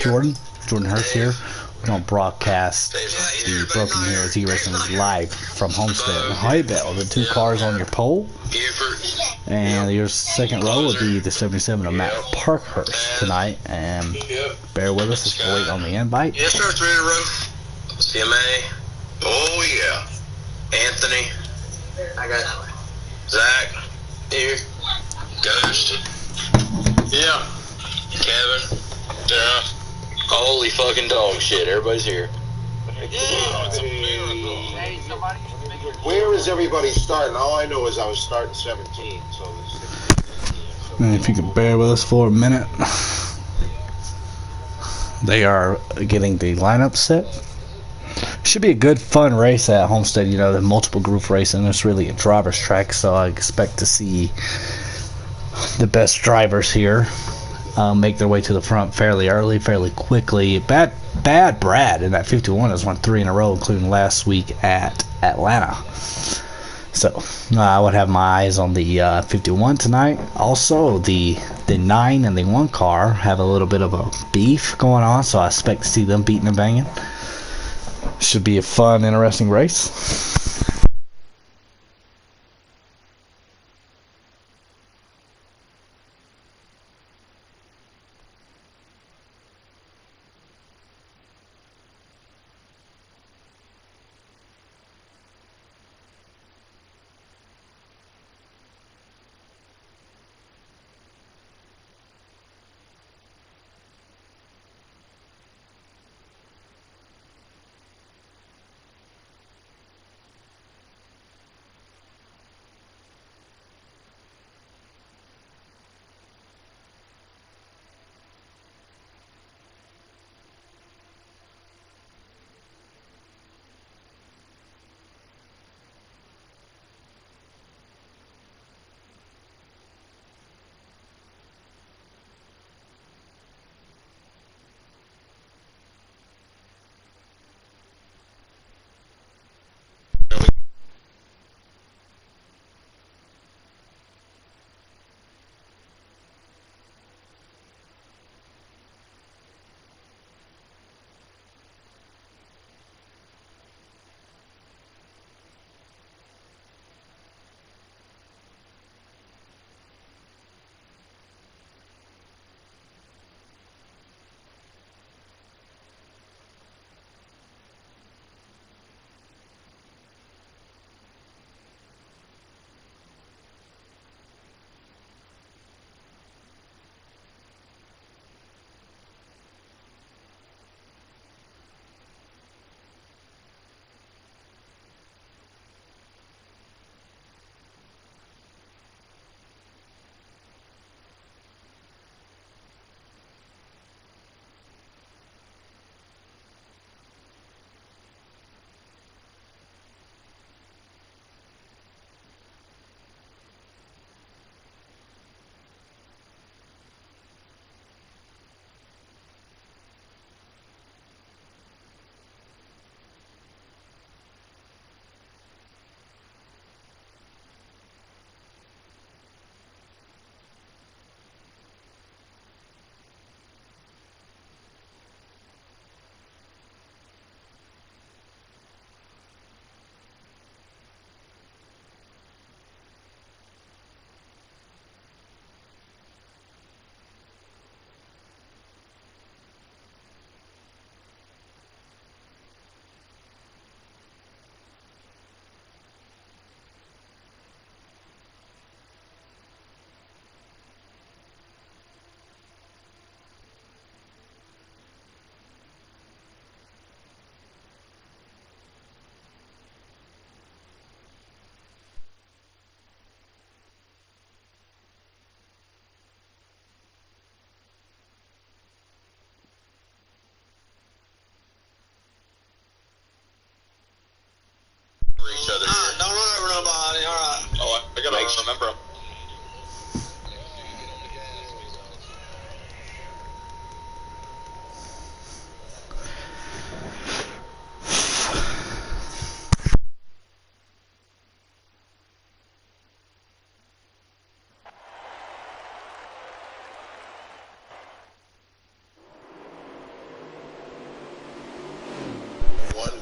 Jordan Hurst here. We're going to broadcast the Broken Heroes E-Racing live from Homestead in Highbell. The two cars on your pole. And your second row will be the 77 of Matt Parkhurst tonight. And bear with us, it's late on the invite. Yeah, starts ready to run. CMA. Oh, yeah. Anthony. I got Zach. Here. Ghost. Yeah. Kevin. Yeah. Holy fucking dog shit. Everybody's here. Where is everybody starting? All I know is I was starting 17. So and if you can bear with us for a minute, they are getting the lineup set. Should be a good fun race at Homestead. You know, the multiple group racing, it's really a driver's track, so I expect to see the best drivers here make their way to the front fairly early, fairly quickly. Bad Brad in that 51 has won 3 in a row, including last week at Atlanta. So I would have my eyes on the 51 tonight. Also, the 9 and the 1 car have a little bit of a beef going on, so I expect to see them beating and banging. Should be a fun, interesting race. Each other. Don't run over nobody. All right. Oh, I gotta remember them.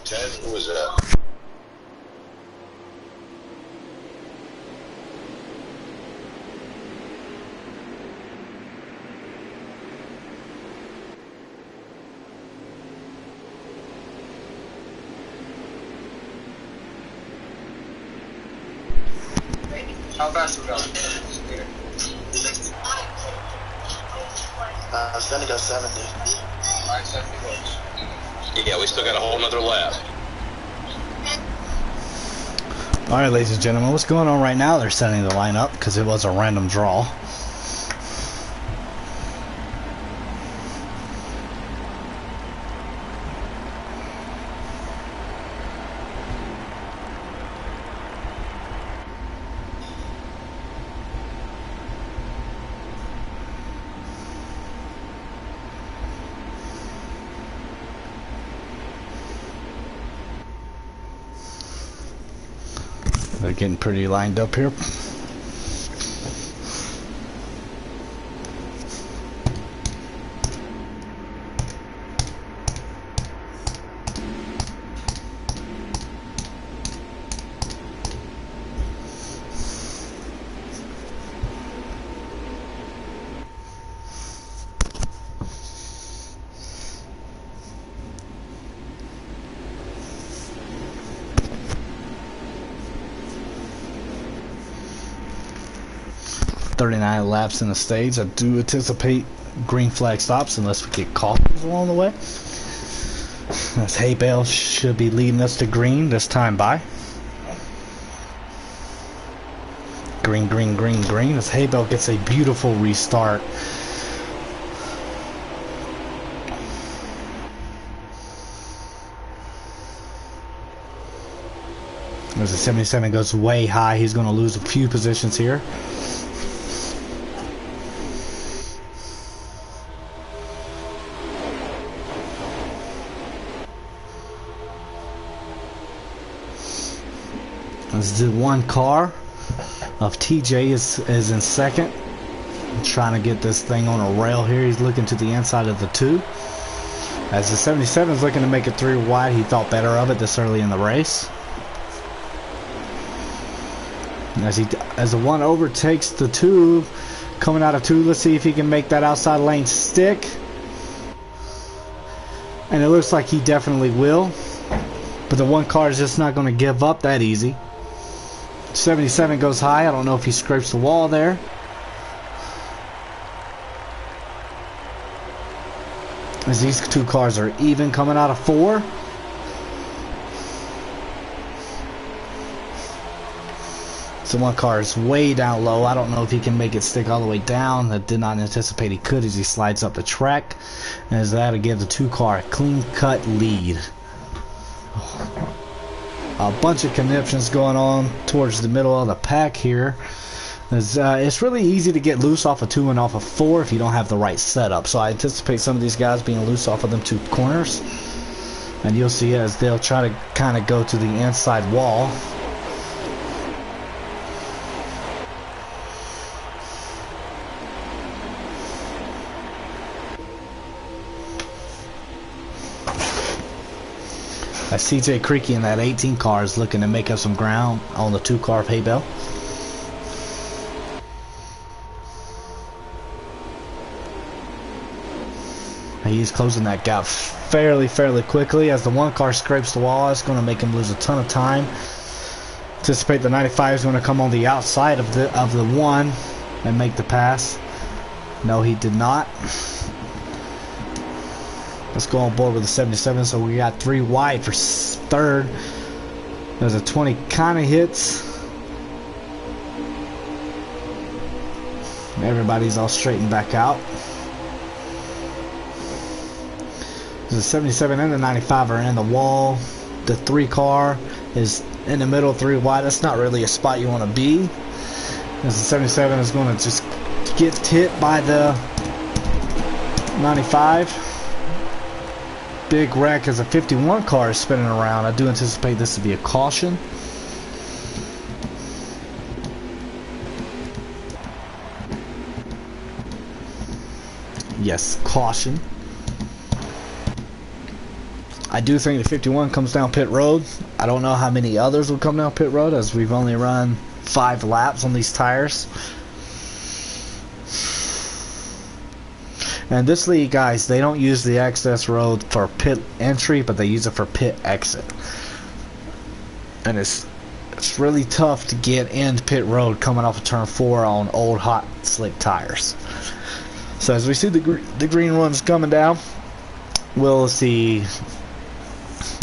10? Who was that? How fast are we going? It's gonna go 70. Alright, 70 works. Yeah, we still got a whole nother lap. Alright, ladies and gentlemen, what's going on right now? They're setting the line up because it was a random draw. They're getting pretty lined up here. .39 laps in the stage. I do anticipate green flag stops unless we get cautions along the way. This hay bale should be leading us to green this time by. Green, green, green, green. This hay bale gets a beautiful restart. As the 77 goes way high, he's going to lose a few positions here. As the one car of TJ is in second. I'm trying to get this thing on a rail here. He's looking to the inside of the 2. As the 77 is looking to make it 3 wide, he thought better of it this early in the race. As the 1 overtakes the 2, coming out of 2, let's see if he can make that outside lane stick. And it looks like he definitely will. But the 1 car is just not going to give up that easy. 77 goes high. I don't know if he scrapes the wall there. As these 2 cars are even coming out of 4. So 1 car is way down low. I don't know if he can make it stick all the way down. I did not anticipate he could as he slides up the track. And as that'll give the 2 car a clean cut lead. A bunch of conniptions going on towards the middle of the pack here. It's really easy to get loose off of 2 and off of 4 if you don't have the right setup. So I anticipate some of these guys being loose off of them 2 corners. And you'll see as they'll try to kind of go to the inside wall. As CJ Creaky in that 18 car is looking to make up some ground on the 2 car of hay bale. He's closing that gap fairly quickly. As the 1 car scrapes the wall, it's going to make him lose a ton of time. Anticipate the 95 is going to come on the outside of the 1 and make the pass. No, he did not. Let's go on board with the 77. So we got 3 wide for 3rd. There's a 20 kind of hits. Everybody's all straightened back out. The 77 and the 95 are in the wall. The 3 car is in the middle, 3 wide. That's not really a spot you want to be. As the 77 is going to just get hit by the 95. Big wreck as a 51 car is spinning around. I do anticipate this to be a caution. Yes, caution. I do think the 51 comes down pit road. I don't know how many others will come down pit road, as we've only run 5 laps on these tires. And this league, guys, they don't use the access road for pit entry, but they use it for pit exit. And it's really tough to get into pit road coming off of turn 4 on old hot slick tires. So as we see the green ones coming down, we'll see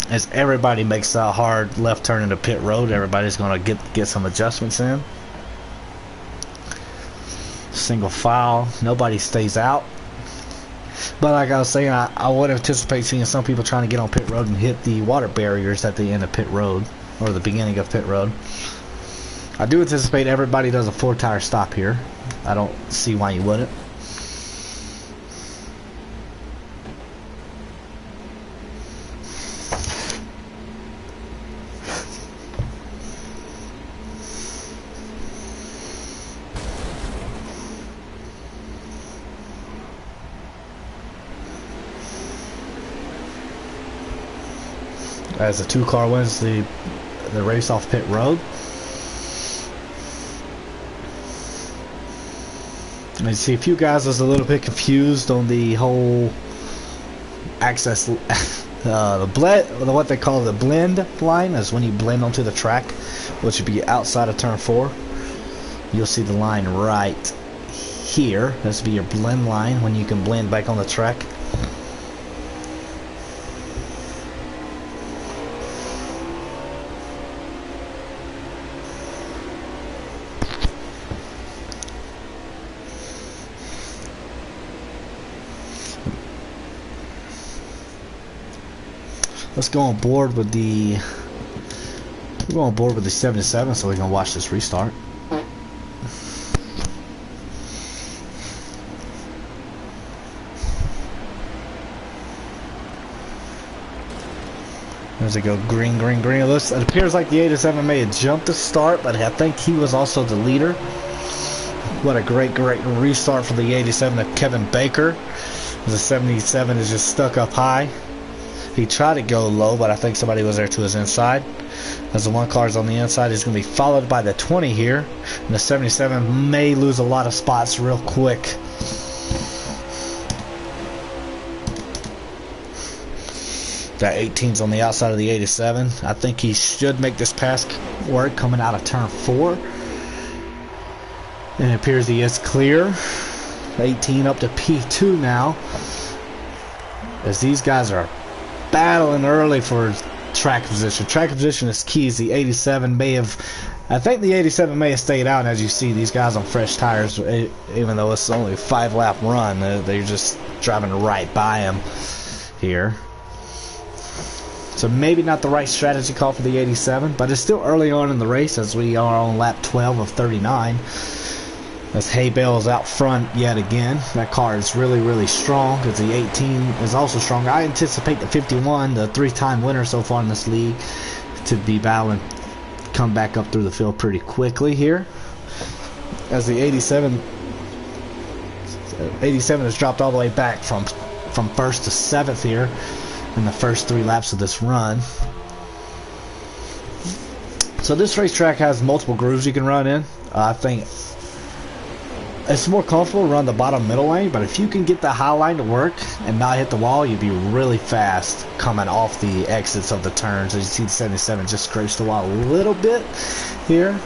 as everybody makes a hard left turn into pit road. Everybody's going to get some adjustments in. Single file, nobody stays out. But like I was saying, I would anticipate seeing some people trying to get on pit road and hit the water barriers at the end of pit road, or the beginning of pit road. I do anticipate everybody does a 4-tire stop here. I don't see why you wouldn't. As the 2-car wins the race off pit road. And you see a few guys was a little bit confused on the whole access, the blend, what they call the blend line, is when you blend onto the track, which would be outside of turn 4. You'll see the line right here. This will be your blend line when you can blend back on the track. Let's go on board with the 77 so we can watch this restart. There's it go, green, green, green. It appears like the 87 may have jumped the start, but I think he was also the leader. What a great restart for the 87 of Kevin Baker. The 77 is just stuck up high. He tried to go low, but I think somebody was there to his inside. As the 1 car is on the inside, he's going to be followed by the 20 here. And the 77 may lose a lot of spots real quick. That 18's on the outside of the 87. I think he should make this pass work coming out of turn 4. And it appears he is clear. 18 up to P2 now. As these guys are battling early for track position. Track position is key. The 87 may have, I think the 87 may have stayed out. And as you see, these guys on fresh tires, even though it's only a 5-lap run, they're just driving right by him here. So maybe not the right strategy call for the 87, but it's still early on in the race as we are on lap 12 of 39. As Hay Bale is out front yet again. That car is really strong because the 18 is also strong. I anticipate the 51, the 3-time winner so far in this league, to be battling, come back up through the field pretty quickly here. As the 87 has dropped all the way back from 1st to 7th here in the first 3 laps of this run. So this racetrack has multiple grooves you can run in. I think it's more comfortable to run the bottom middle lane, but if you can get the high line to work and not hit the wall, you'd be really fast coming off the exits of the turns. As you see, the 77 just scrapes the wall a little bit here.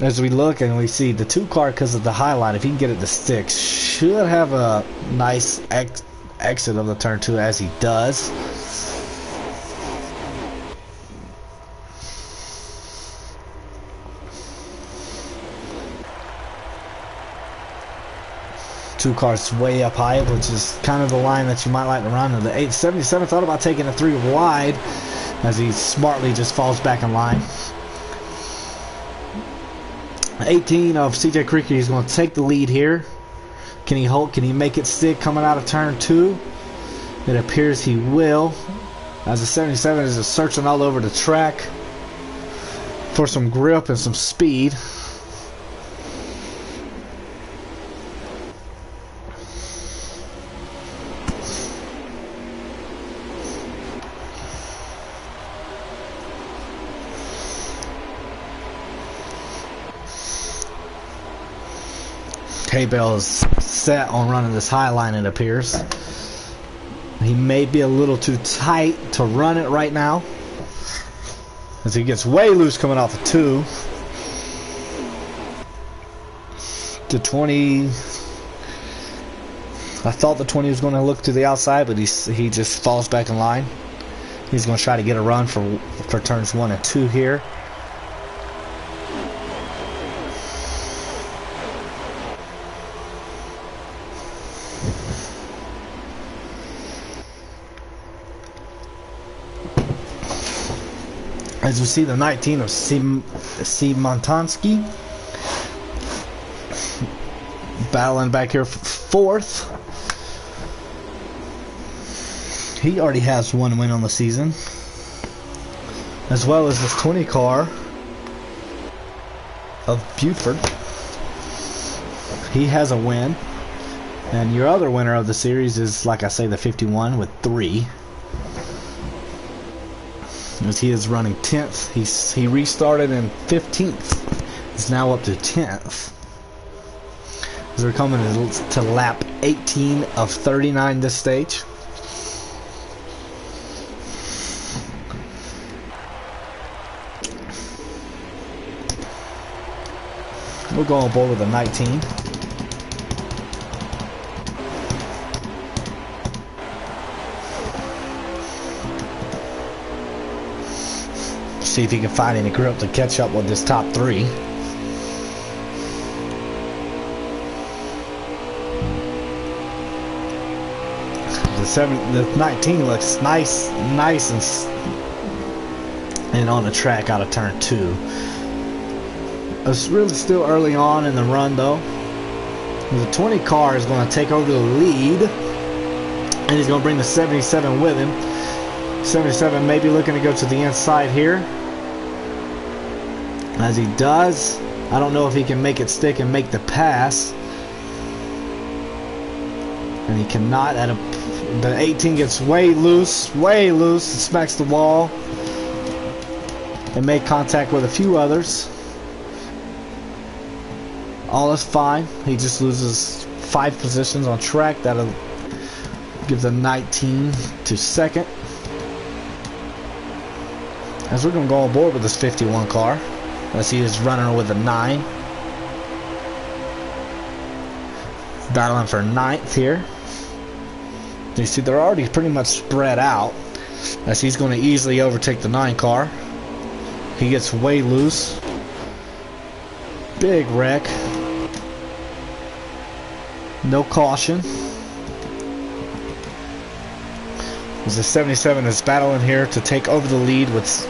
As we look and we see the 2-car, because of the high line, if he can get it to stick, should have a nice exit of the turn 2, as he does. Two cars way up high, which is kind of the line that you might like to run. And the 877 thought about taking a 3 wide as he smartly just falls back in line. 18 of CJ Creaky is going to take the lead here. Can he hold? Can he make it stick coming out of turn 2? It appears he will. As the 77 is just searching all over the track for some grip and some speed. K-Bell is set on running this high line, it appears. He may be a little too tight to run it right now, as he gets way loose coming off of 2. The 20. I thought the 20 was going to look to the outside, but he just falls back in line. He's going to try to get a run for turns 1 and 2 here. As you see, the 19 of C. Montansky battling back here for 4th. He already has 1 win on the season, as well as this 20 car of Buford. He has a win, and your other winner of the series is, like I say, the 51 with 3. As he is running 10th, he restarted in 15th. He's now up to 10th. As we're coming to lap 18 of 39 this stage. We'll go on board with a 19. See if he can find any grip to catch up with this top 3. The 19 looks nice and on the track out of turn 2. It's really still early on in the run though. The 20 car is going to take over the lead, and he's going to bring the 77 with him. 77 may be looking to go to the inside here. As he does, I don't know if he can make it stick and make the pass. And he cannot. The 18 gets way loose, and smacks the wall. And made contact with a few others. All is fine. He just loses 5 positions on track. That'll give the 19 to 2nd. As we're going to go on board with this 51 car. As he is running with a 9. Battling for 9th here. You see, they're already pretty much spread out. As he's going to easily overtake the 9 car. He gets way loose. Big wreck. No caution. As the 77 is battling here to take over the lead with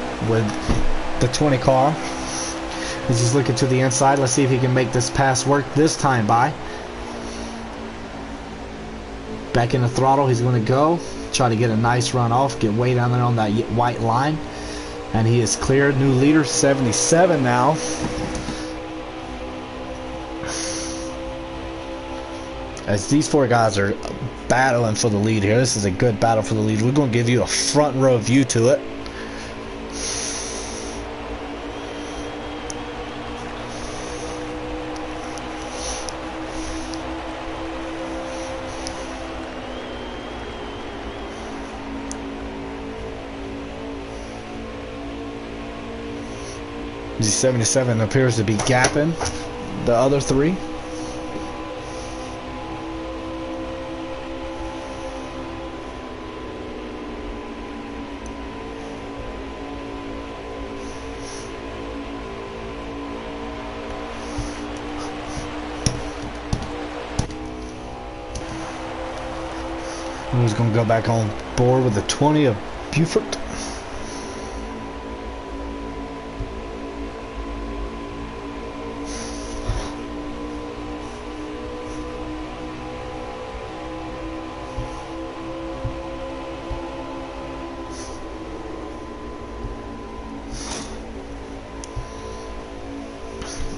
the 20 car. He's just looking to the inside. Let's see if he can make this pass work this time by. Back in the throttle, he's going to go. Try to get a nice run off. Get way down there on that white line. And he is cleared. New leader, 77 now. As these 4 guys are battling for the lead here. This is a good battle for the lead. We're going to give you a front row view to it. The 77 appears to be gapping the other 3. He's going to go back on board with the 20 of Buford.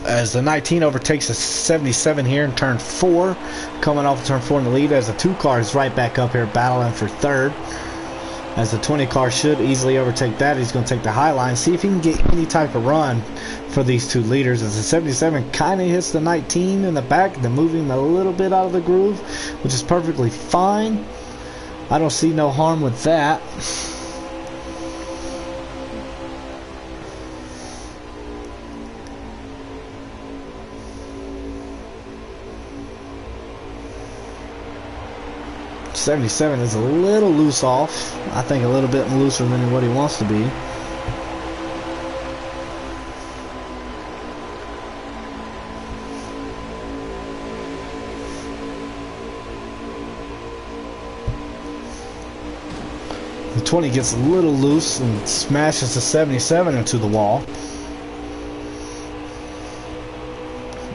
As the 19 overtakes the 77 here in turn 4, coming off of turn 4 in the lead, as the 2 car is right back up here battling for 3rd. as the 20 car should easily overtake that. He's going to take the high line, see if he can get any type of run for these two leaders, as the 77 kind of hits the 19 in the back, then moving him a little bit out of the groove, which is perfectly fine. I don't see no harm with that. '77 is a little loose off. I think a little bit looser than what he wants to be. The 20 gets a little loose and smashes the 77 into the wall.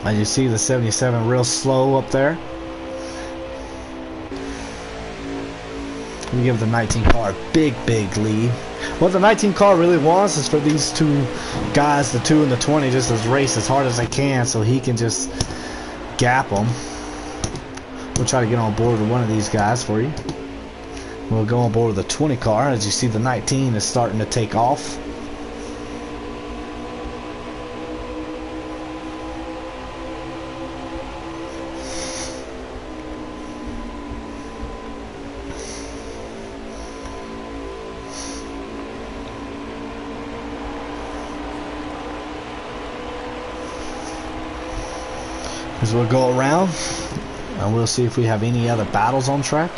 As you see, the 77 real slow up there. We give the 19 car a big lead. What the 19 car really wants is for these two guys, the 2 and the 20, just to race as hard as they can so he can just gap them. We'll try to get on board with one of these guys for you. We'll go on board with the 20 car. As you see, the 19 is starting to take off. As we'll go around and we'll see if we have any other battles on track.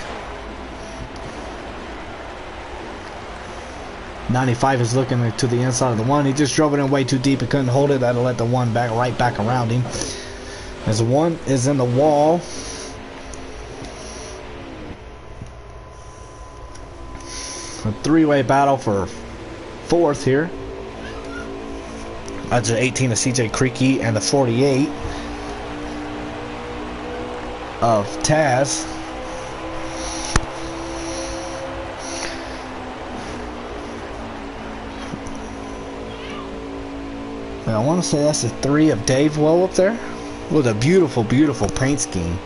95 is looking to the inside of the 1. He just drove it in way too deep and couldn't hold it. That'll let the 1 right back around him. As the 1 is in the wall. A 3-way battle for 4th here. That's the 18 of CJ Creaky and the 48 of Taz. And I want to say that's the 3 of Dave Woe up there with a beautiful paint scheme.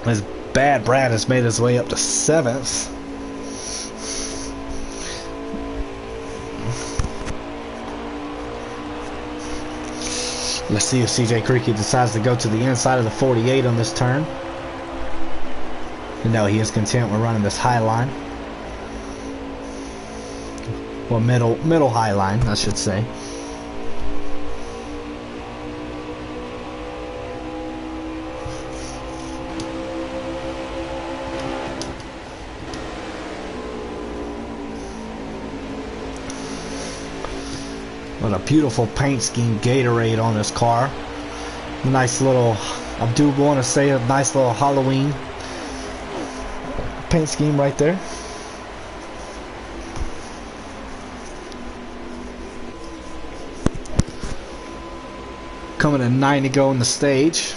As Bad Brad has made his way up to 7th. Let's see if CJ Creaky decides to go to the inside of the 48 on this turn. No, he is content with running this high line. Well, middle high line, I should say. What a beautiful paint scheme Gatorade on this car. Nice little, I do want to say a nice little Halloween paint scheme right there. Coming at 9 to go in the stage.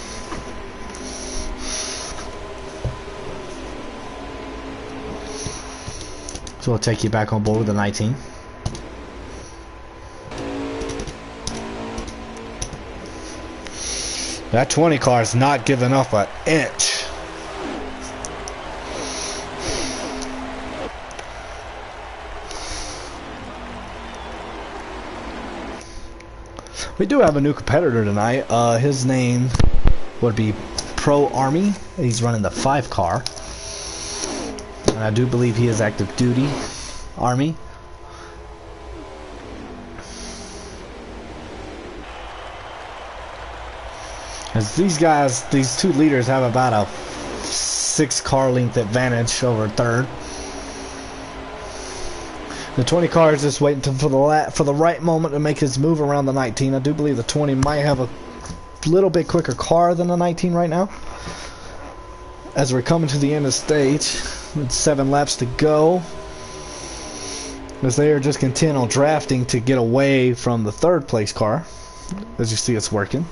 So we'll take you back on board with the 19. That 20 car is not giving up an inch. We do have a new competitor tonight. His name would be Pro Army. He's running the 5 car. And I do believe he is active duty Army. As these guys, these two leaders have about a 6 car length advantage over 3rd. The 20 car is just waiting for the right moment to make his move around the 19. I do believe the 20 might have a little bit quicker car than the 19 right now. As we're coming to the end of the stage, with 7 laps to go, as they are just content on drafting to get away from the 3rd place car. As you see, it's working.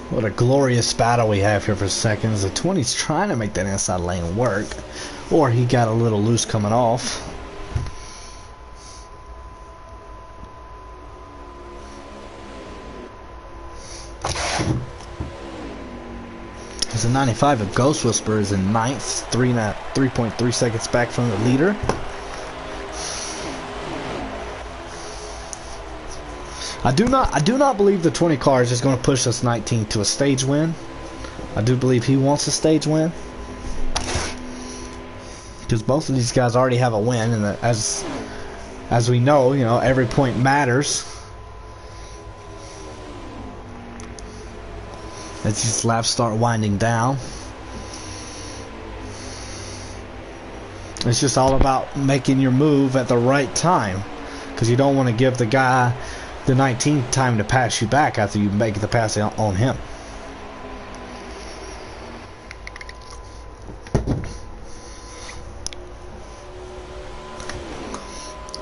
What a glorious battle we have here for seconds. The 20's trying to make that inside lane work, or he got a little loose coming off. As a 95, a Ghost Whisperer is in ninth, 3.3 seconds back from the leader. I do not believe the 20 car is just going to push this 19 to a stage win. I do believe he wants a stage win, because both of these guys already have a win, and as we know, you know, every point matters. As these laps start winding down, it's just all about making your move at the right time, because you don't want to give the guy, the 19, time to pass you back after you make the pass on him.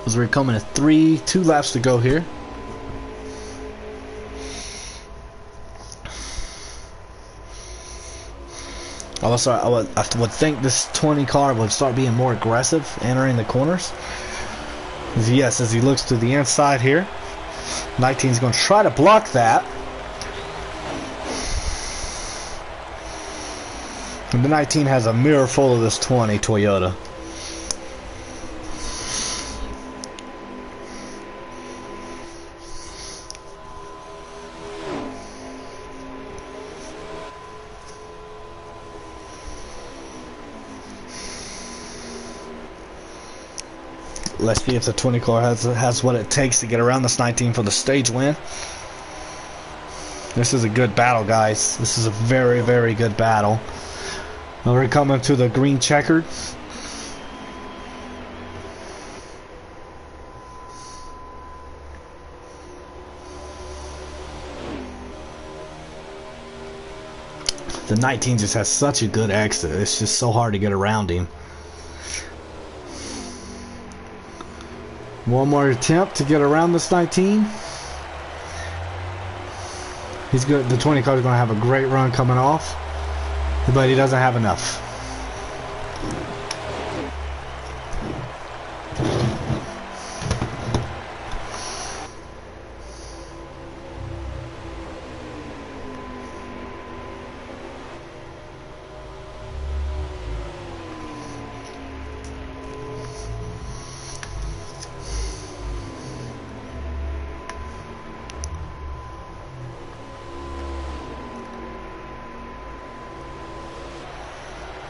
As we're coming to 2 laps to go here. I would think this 20 car would start being more aggressive entering the corners. Yes, as he looks to the inside here, 19 is going to try to block that. And the 19 has a mirror full of this 20 Toyota. Let's see if the 20 car has what it takes to get around this 19 for the stage win. This is a good battle, guys. This is a very, very good battle. Now we're coming to the green checkered. The 19 just has such a good exit. It's just so hard to get around him. One more attempt to get around this 19. He's good. The 20 car is going to have a great run coming off, but he doesn't have enough.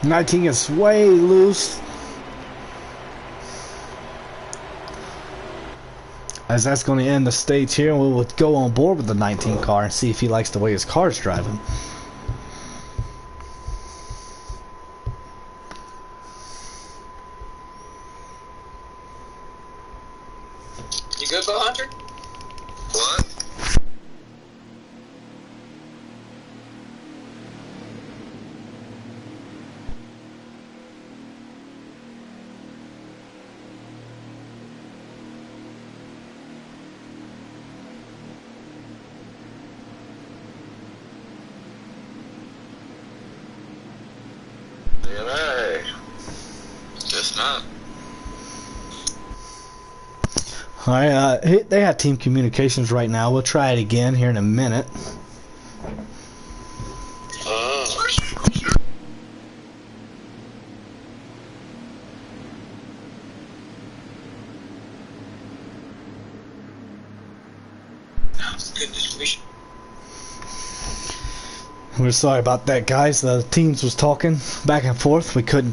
The 19 is way loose, as that's going to end the stage here, and we will go on board with the 19 car and see if he likes the way his car is driving. You good, Bo Hunter? What? DNA. Guess not. Alright, they have team communications right now. We'll try it again here in a minute. We're sorry about that, guys. The teams was talking back and forth. We could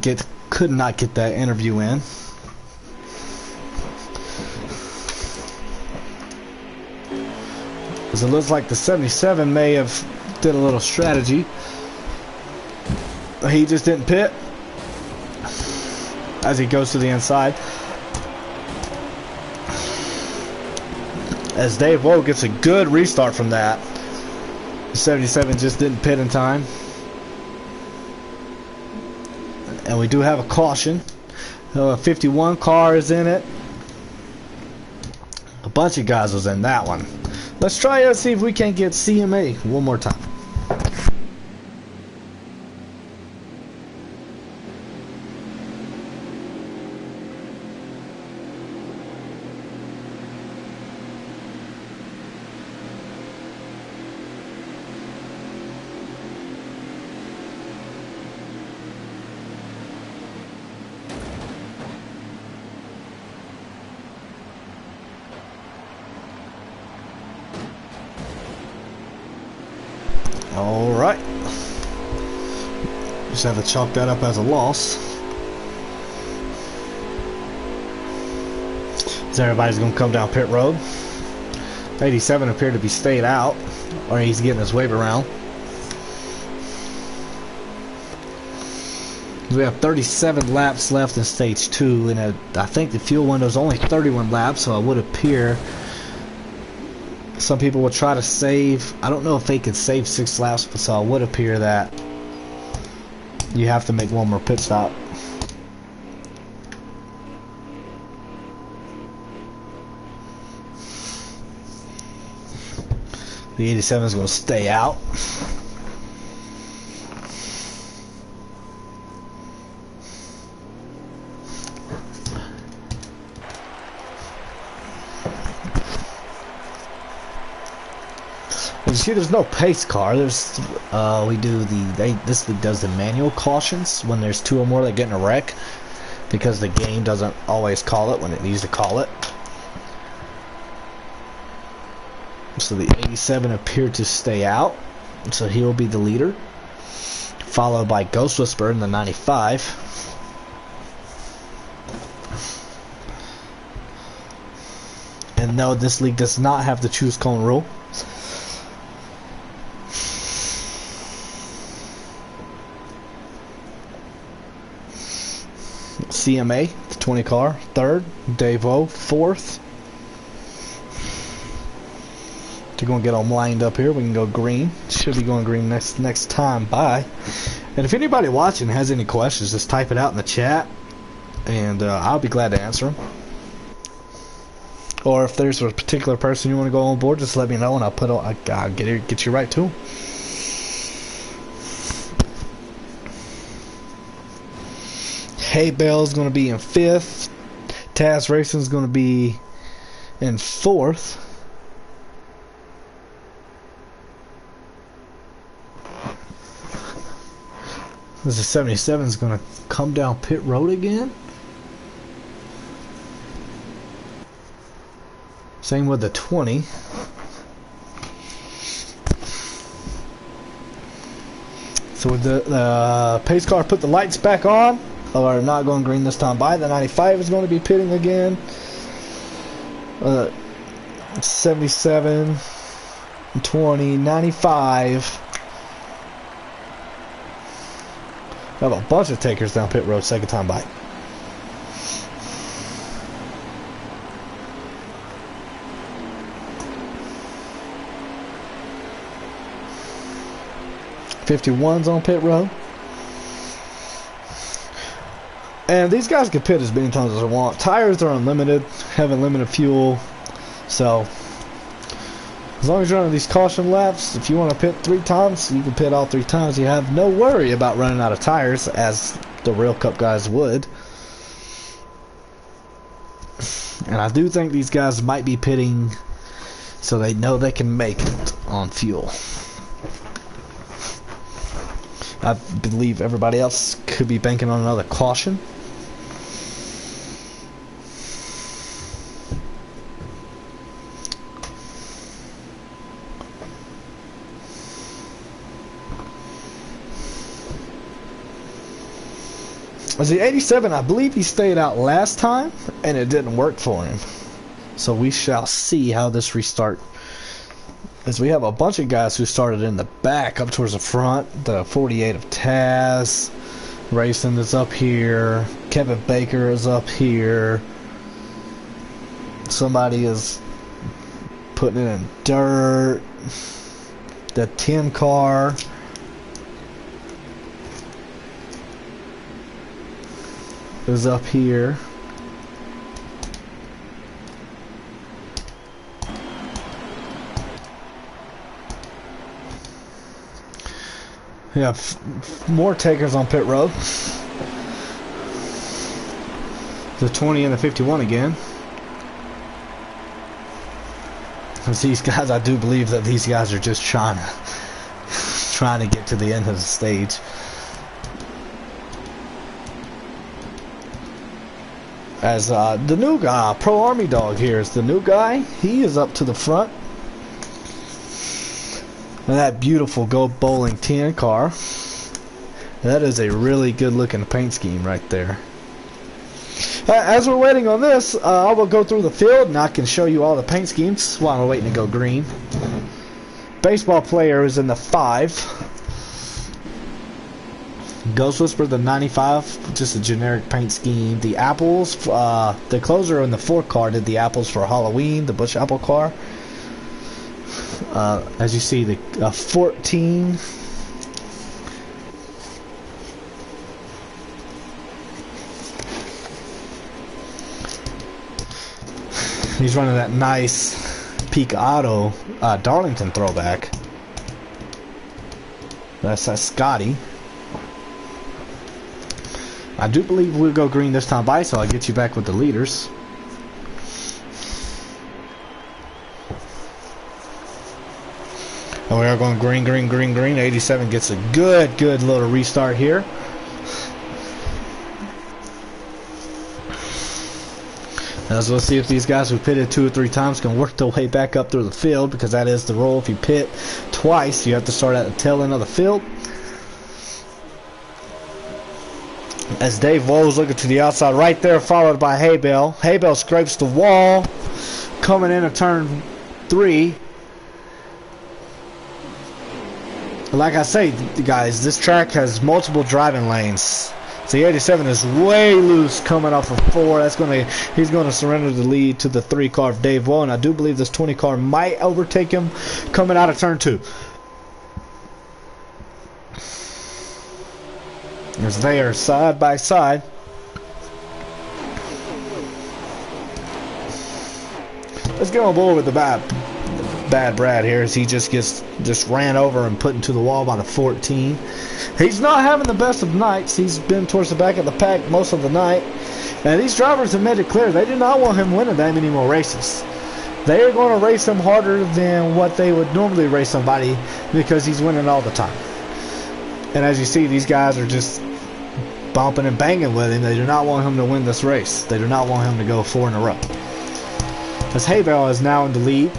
not get that interview in. Because it looks like the 77 may have did a little strategy. He just didn't pit as he goes to the inside. As Dave Woe gets a good restart from that. 77 just didn't pit in time. And we do have a caution. 51 car is in it. A bunch of guys was in that one. Let's try to see if we can get CMA one more time. Alright. Just have to chalk that up as a loss. So everybody's going to come down pit road. 87 appeared to be stayed out, or he's getting his wave around. We have 37 laps left in stage 2, and I think the fuel window is only 31 laps, so it would appear some people would try to save. I don't know if they could save 6 laps, but so it would appear that you have to make one more pit stop. The 87 is going to stay out. You see, there's no pace car. There's this league does the manual cautions when there's 2 or more that get in a wreck, because the game doesn't always call it when it needs to call it. So the 87 appeared to stay out, so he will be the leader, followed by Ghost Whisperer in the 95. And no, this league does not have the choose cone rule. CMA, the 20 car, 3rd. Davo, 4th. They're going to get them lined up here. We can go green. Should be going green next time by. And if anybody watching has any questions, just type it out in the chat, and I'll be glad to answer them. Or if there's a particular person you want to go on board, just let me know, and I'll get you right to them. Hay Bale's going to be in 5th. Taz Racing's going to be in 4th. This is 77 is going to come down pit road again. Same with the 20. So with the pace car put the lights back on, or not going green this time by, the 95 is going to be pitting again. 77, 20, 95. I have a bunch of takers down pit road second time by. '51's on pit road. And these guys can pit as many times as they want. Tires are unlimited, have unlimited fuel. So as long as you're running these caution laps, if you want to pit 3 times, you can pit all 3 times. You have no worry about running out of tires, as the Rail Cup guys would. And I do think these guys might be pitting so they know they can make it on fuel. I believe everybody else could be banking on another caution. As the 87, I believe he stayed out last time, and it didn't work for him. So we shall see how this restart. As we have a bunch of guys who started in the back up towards the front. The 48 of Taz Racing is up here. Kevin Baker is up here. Somebody is putting it in dirt. The 10 car is up here. We have more takers on pit road. The 20 and the 51 again. As these guys, I do believe that these guys are just trying to get to the end of the stage. As the new guy, Pro Army Dog here is the new guy. He is up to the front. And that beautiful Go Bowling 10 car. That is a really good looking paint scheme right there. As we're waiting on this, I will go through the field and I can show you all the paint schemes while we're waiting to go green. Baseball player is in the 5. Ghost Whisperer the 95, just a generic paint scheme. The apples, the closer in the 4 car did the apples for Halloween, the Bush Apple car. As you see, the 14. He's running that nice Peak Auto Darlington throwback. That's Scotty. I do believe we'll go green this time by, so I'll get you back with the leaders. And we are going green, green, green, green. 87 gets a good little restart here. As we'll see if these guys who pitted 2 or 3 times can work their way back up through the field, because that is the rule. If you pit twice, you have to start at the tail end of the field. As Dave Woe's looking to the outside right there, followed by Haybell. Haybell scrapes the wall, coming in at turn 3. Like I say, guys, this track has multiple driving lanes. So the 87 is way loose coming off of 4. He's gonna surrender the lead to the 3 car of Dave Woe, and I do believe this 20 car might overtake him coming out of turn 2. As they are side by side. Let's get on board with the bad Brad here, as he just ran over and put into the wall by the 14. He's not having the best of nights. He's been towards the back of the pack most of the night, and these drivers have made it clear they do not want him winning that many more races. They are going to race him harder than what they would normally race somebody, because he's winning all the time. And as you see, these guys are just bumping and banging with him. They do not want him to win this race. They do not want him to go 4 in a row. As Haybell is now in the lead.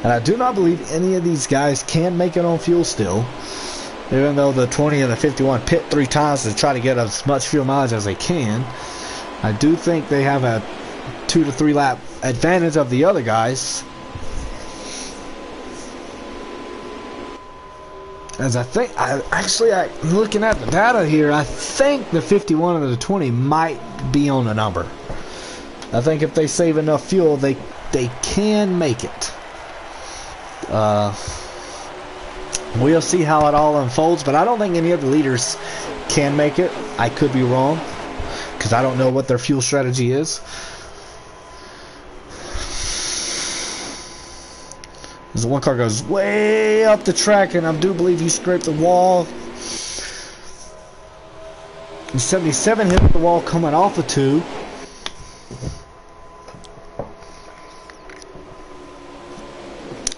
And I do not believe any of these guys can make it on fuel still. Even though the 20 and the 51 pit 3 times to try to get as much fuel mileage as they can. I do think they have a 2 to 3 lap advantage of the other guys. As I think, I'm looking at the data here, I think the 51 and the 20 might be on the number. I think if they save enough fuel, they can make it. We'll see how it all unfolds, but I don't think any of the leaders can make it. I could be wrong, because I don't know what their fuel strategy is. As the 1 car goes way up the track, and I do believe he scraped the wall. And 77 hit the wall coming off of 2.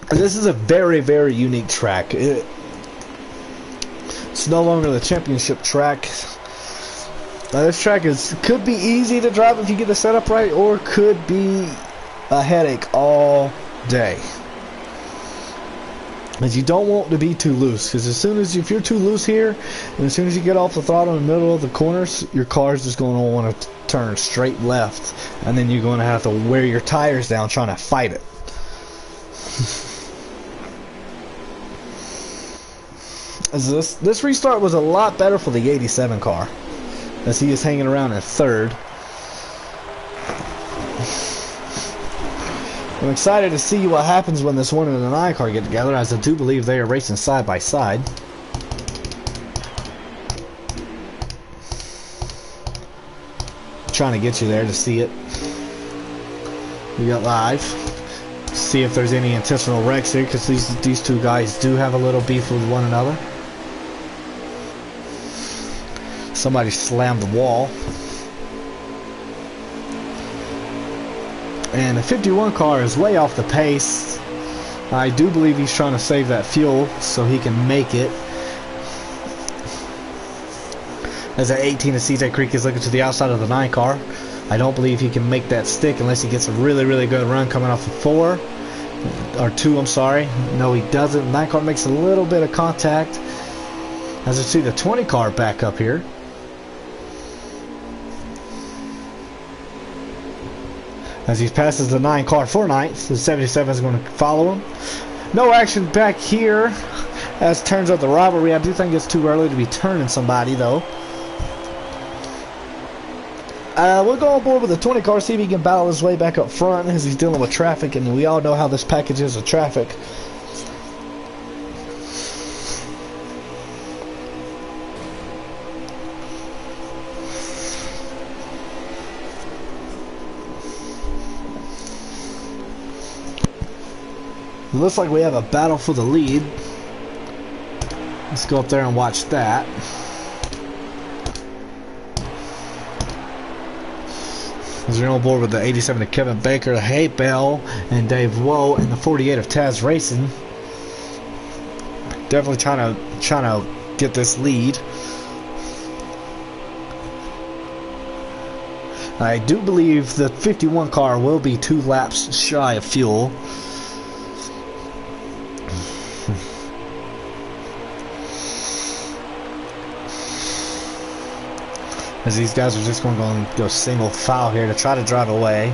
This is a very, very unique track. It's no longer the championship track. This track could be easy to drive if you get the setup right, or could be a headache all day. But you don't want to be too loose, because if you're too loose here, and as soon as you get off the throttle in the middle of the corners, your car's just going to want to turn straight left, and then you're going to have to wear your tires down trying to fight it. This restart was a lot better for the 87 car, as he is hanging around in 3rd. I'm excited to see what happens when this 1 and the 9 car get together, as I do believe they are racing side by side. Trying to get you there to see it. We got live. See if there's any intentional wrecks here, because these 2 guys do have a little beef with one another. Somebody slammed the wall. And the 51 car is way off the pace. I do believe he's trying to save that fuel so he can make it. As at 18 of CJ Creek is looking to the outside of the 9 car. I don't believe he can make that stick unless he gets a really, really good run coming off of 4. Or 2, I'm sorry. No, he doesn't. 9 car makes a little bit of contact. As I see the 20 car back up here. As he passes the 9 car for 9th, the 77 is going to follow him. No action back here. As turns out the rivalry, I do think it's too early to be turning somebody though. We'll go on board with the 20 car, see if he can battle his way back up front as he's dealing with traffic, and we all know how this package is with traffic. It looks like we have a battle for the lead. Let's go up there and watch that. As we're on board with the 87 of Kevin Baker, the Hay Bell, and Dave Woe, and the 48 of Taz Racing. Definitely trying to get this lead. I do believe the 51 car will be 2 laps shy of fuel. As these guys are just going to go single file here to try to drive away.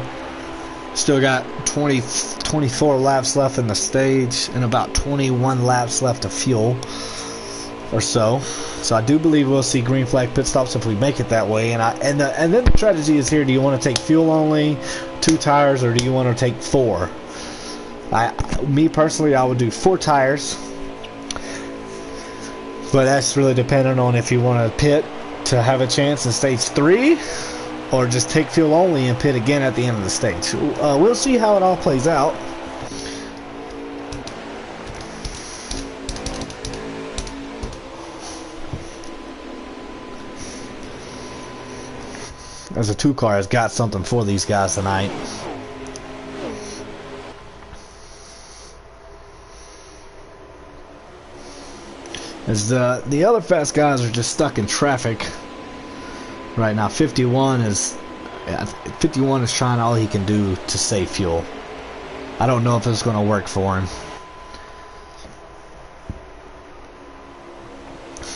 Still got 24 laps left in the stage and about 21 laps left of fuel or so. So I do believe we'll see green flag pit stops if we make it that way. And then the strategy is here: do you want to take fuel only, 2 tires, or do you want to take 4? Me personally, I would do 4 tires, but that's really dependent on if you want to pit to have a chance in stage 3, or just take fuel only and pit again at the end of the stage. We'll see how it all plays out. As a 2 car has got something for these guys tonight. As the other fast guys are just stuck in traffic right now. 51 is trying all he can do to save fuel. I don't know if it's going to work for him.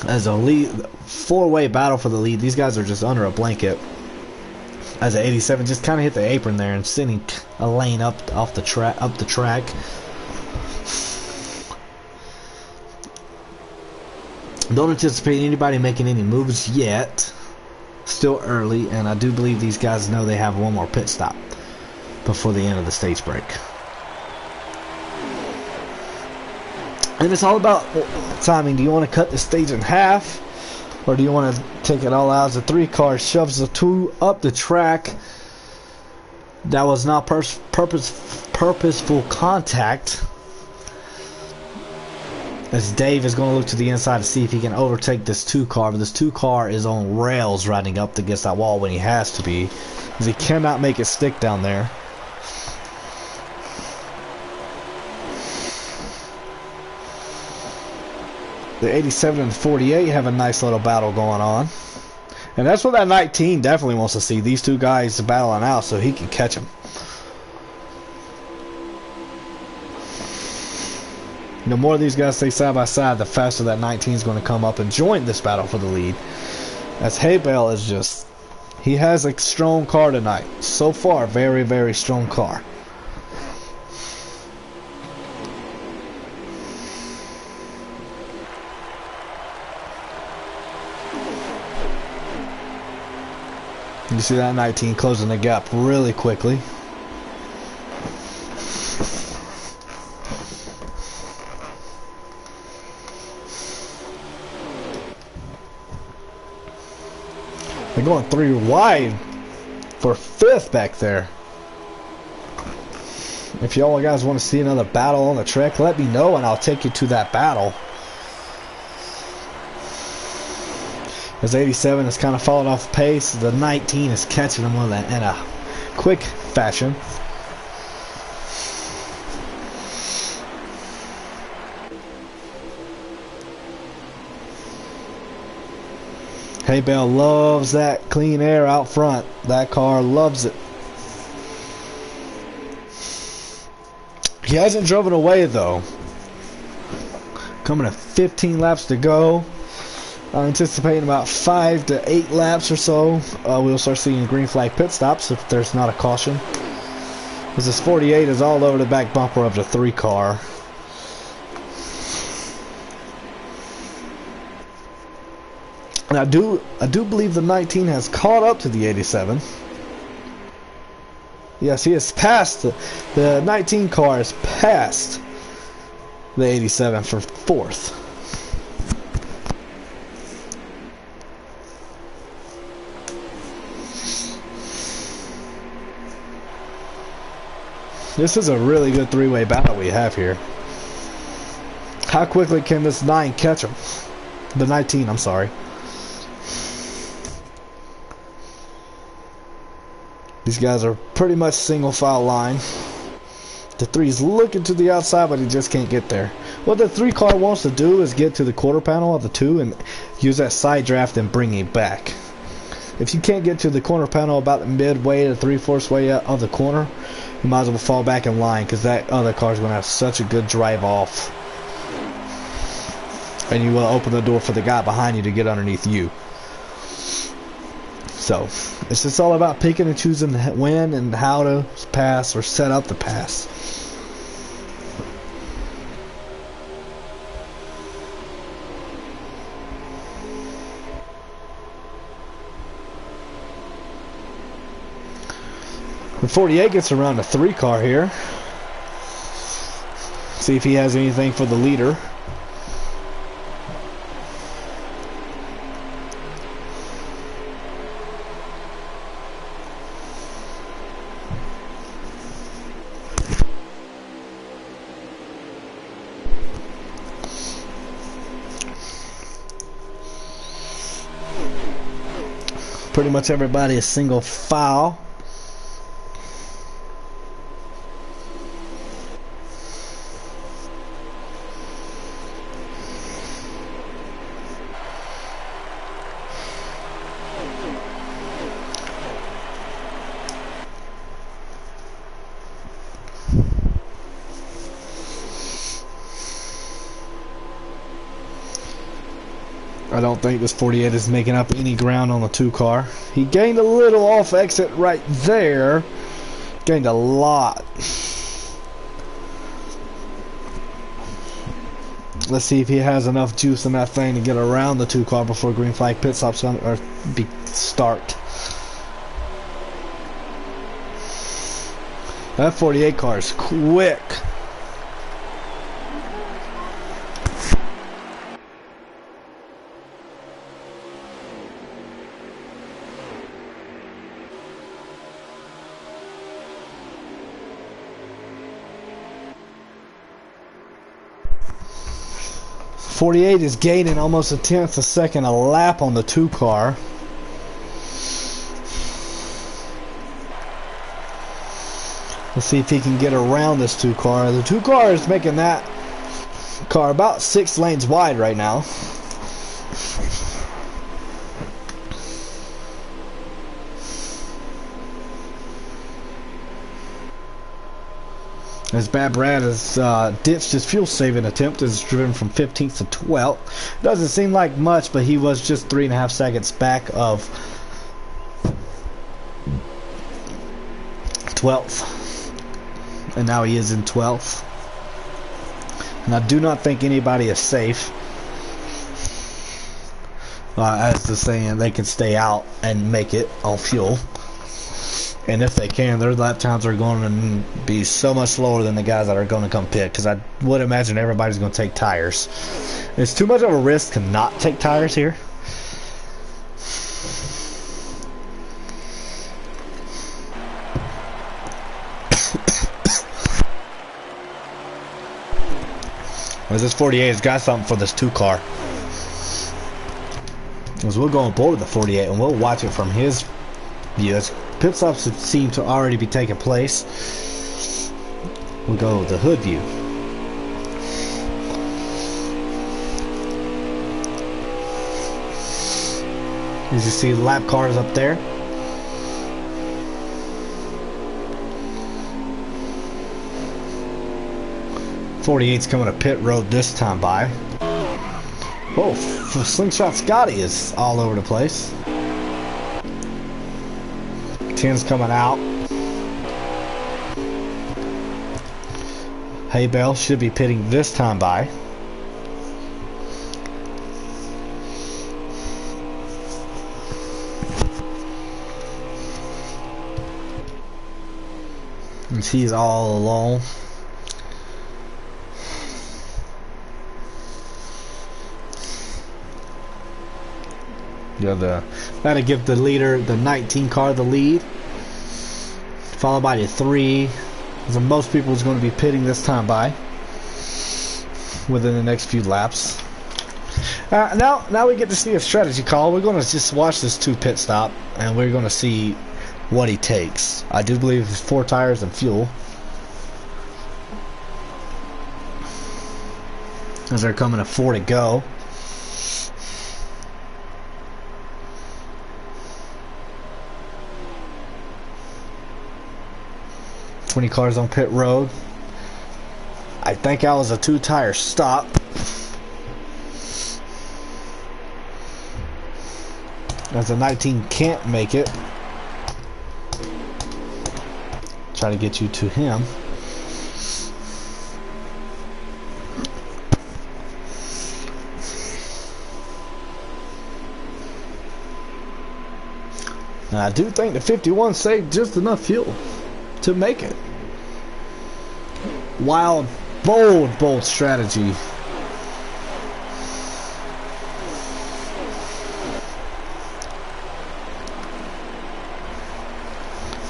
As a lead, 4-way battle for the lead. These guys are just under a blanket. As a 87 just kind of hit the apron there and sending a lane up the track. Don't anticipate anybody making any moves yet. Still early, and I do believe these guys know they have one more pit stop before the end of the stage break. And it's all about timing. Do you want to cut the stage in half, or do you want to take it all out? As the 3 car shoves the 2 up the track. That was not purposeful contact. As Dave is going to look to the inside to see if he can overtake this 2 car, but this 2 car is on rails riding up against that wall when he has to be, because he cannot make it stick down there. The 87 and 48 have a nice little battle going on, and that's what that 19 definitely wants to see. These 2 guys battling out so he can catch them. The more these guys stay side by side, the faster that 19 is going to come up and join this battle for the lead. As Hay Bell is just, he has a strong car tonight. So far, very, very strong car. You see that 19 closing the gap really quickly. They're going 3 wide for 5th back there. If y'all guys want to see another battle on the track, let me know and I'll take you to that battle. As 87 is kind of falling off pace, the 19 is catching him in a quick fashion. Hay Bale loves that clean air out front. That car loves it. He hasn't driven away though. Coming to 15 laps to go. I'm anticipating about 5 to 8 laps or so. We'll start seeing green flag pit stops if there's not a caution. Because this 48 is all over the back bumper of the 3 car. And I do believe the 19 has caught up to the 87. Yes, he has passed the 19 car has passed the 87 for 4th. This is a really good 3-way battle we have here. How quickly can this 9 catch him? The 19, I'm sorry. These guys are pretty much single file line. The 3's looking to the outside, but he just can't get there. What the 3 car wants to do is get to the quarter panel of the 2 and use that side draft and bring it back. If you can't get to the corner panel about the midway to 3/4 way of the corner, you might as well fall back in line, because that other car is going to have such a good drive off. And you will open the door for the guy behind you to get underneath you. So, it's just all about picking and choosing when and how to pass or set up the pass. The 48 gets around the 3 car here. See if he has anything for the leader. Pretty much everybody is single file. I don't think this 48 is making up any ground on the 2 car. He gained a little off exit right there. Gained a lot. Let's see if he has enough juice in that thing to get around the 2 car before green flag pit stops or start. That 48 car is quick. .48 is gaining almost 1/10 a second a lap on the 2 car. Let's see if he can get around this 2 car. The 2 car is making that car about 6 lanes wide right now. As Bad Brad has ditched his fuel saving attempt, is driven from 15th to 12th. Doesn't seem like much, but he was just 3.5 seconds back of 12th. And now he is in 12th. And I do not think anybody is safe. As the saying, they can stay out and make it on fuel. And if they can, their lap times are going to be so much slower than the guys that are going to come pit, because I would imagine everybody's going to take tires. It's too much of a risk to not take tires here. As this 48 has got something for this 2 car. As we'll go on board with the 48 and we'll watch it from his view. Pit stops seem to already be taking place. We'll go with the hood view. As you see, the lap cars up there. .48's coming to pit road this time by. Whoa, Slingshot Scotty is all over the place. 10's coming out. Hay Bale should be pitting this time by. And he's all alone. That'll give the leader, the 19 car, the lead, followed by the 3. So most people is going to be pitting this time by within the next few laps. Now we get to see a strategy call. We're going to just watch this 2 pit stop, and we're going to see what he takes. I do believe it's 4 tires and fuel. As they're coming to 4 to go. .20 cars on pit road. I think that was a 2-tire stop. As the 19 can't make it. Try to get you to him. And I do think the 51 saved just enough fuel to make it. Wild, bold strategy.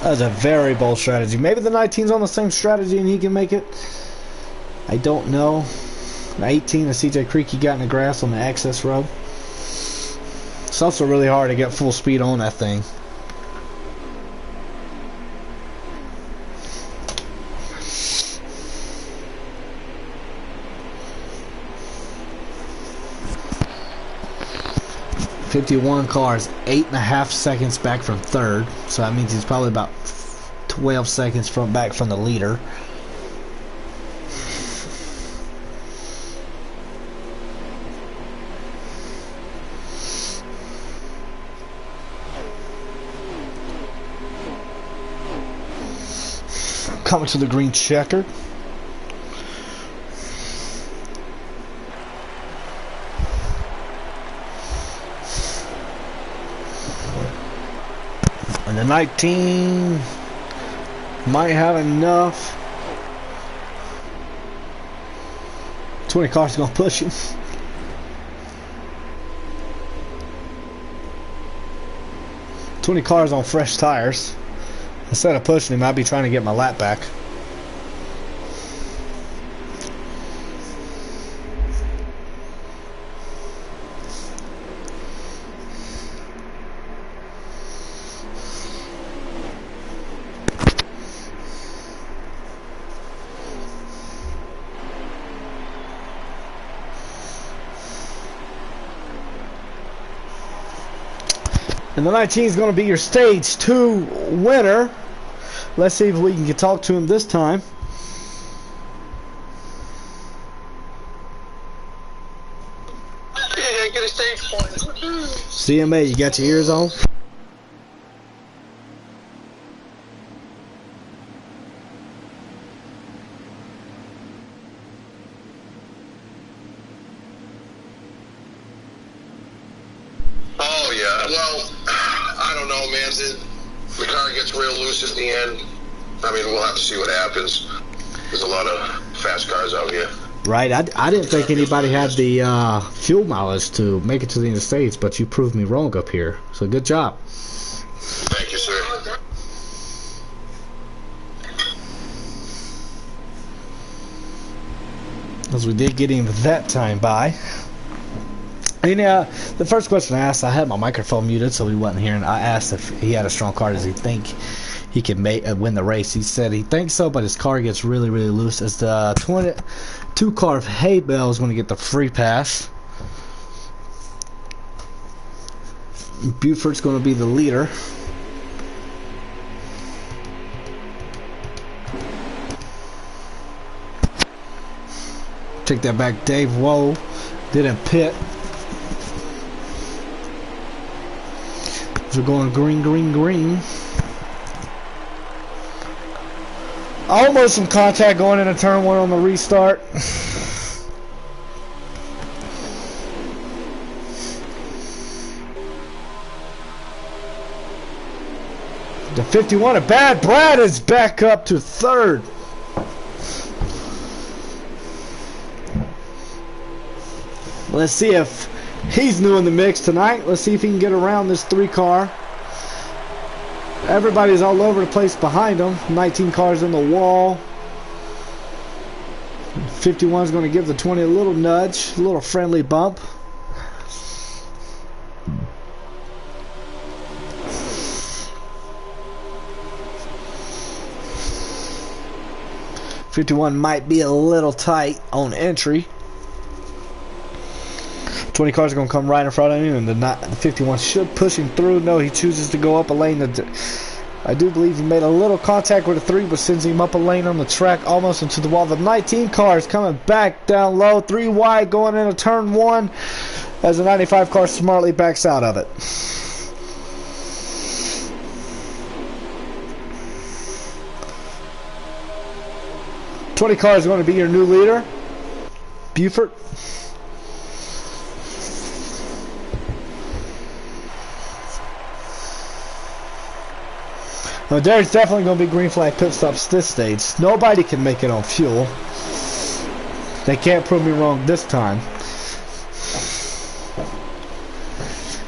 That's a very bold strategy. Maybe the 19's on the same strategy and he can make it. I don't know. The 18, the CJ Creaky got in the grass on the access road. It's also really hard to get full speed on that thing. .51 cars, 8.5 seconds back from 3rd, so that means he's probably about 12 seconds back from the leader. Coming to the green checker. And the 19 might have enough. 20 cars gonna push him. .20 cars on fresh tires. Instead of pushing him, I'd be trying to get my lap back. And the 19 is going to be your stage 2 winner. Let's see if we can talk to him this time. Yeah, get a stage point. CMA, you got your ears on? Oh, yeah. Well, I don't know, man. The car gets real loose at the end. I mean, we'll have to see what happens. There's a lot of fast cars out here. Right. I didn't think anybody had the fuel mileage to make it to the United States, but you proved me wrong up here. So good job. Thank you, sir. As we did get him that time by. And the first question I asked, I had my microphone muted so he wasn't hearing. I asked if he had a strong car. Does he think he can win the race? He said he thinks so, but his car gets really, really loose. As the 22 car of Hay Bale is going to get the free pass. Buford's going to be the leader. Take that back, Dave. Whoa. Didn't pit. So we're going green, green, green. Almost some contact going into turn one on the restart. The 51 of Bad Brad is back up to third. Let's see if he's new in the mix tonight. Let's see if he can get around this 3 car. Everybody's all over the place behind him. 19 cars in the wall. 51 is going to give the 20 a little nudge, a little friendly bump. '51 might be a little tight on entry. 20 cars are going to come right in front of him, and the 51 should push him through. No, he chooses to go up a lane. I do believe he made a little contact with a 3, but sends him up a lane on the track, almost into the wall. The 19 car is coming back down low, 3 wide, going into turn 1, as the 95 car smartly backs out of it. '20 car is going to be your new leader, Buford. Well, there's definitely going to be green flag pit stops this stage. Nobody can make it on fuel. They can't prove me wrong this time.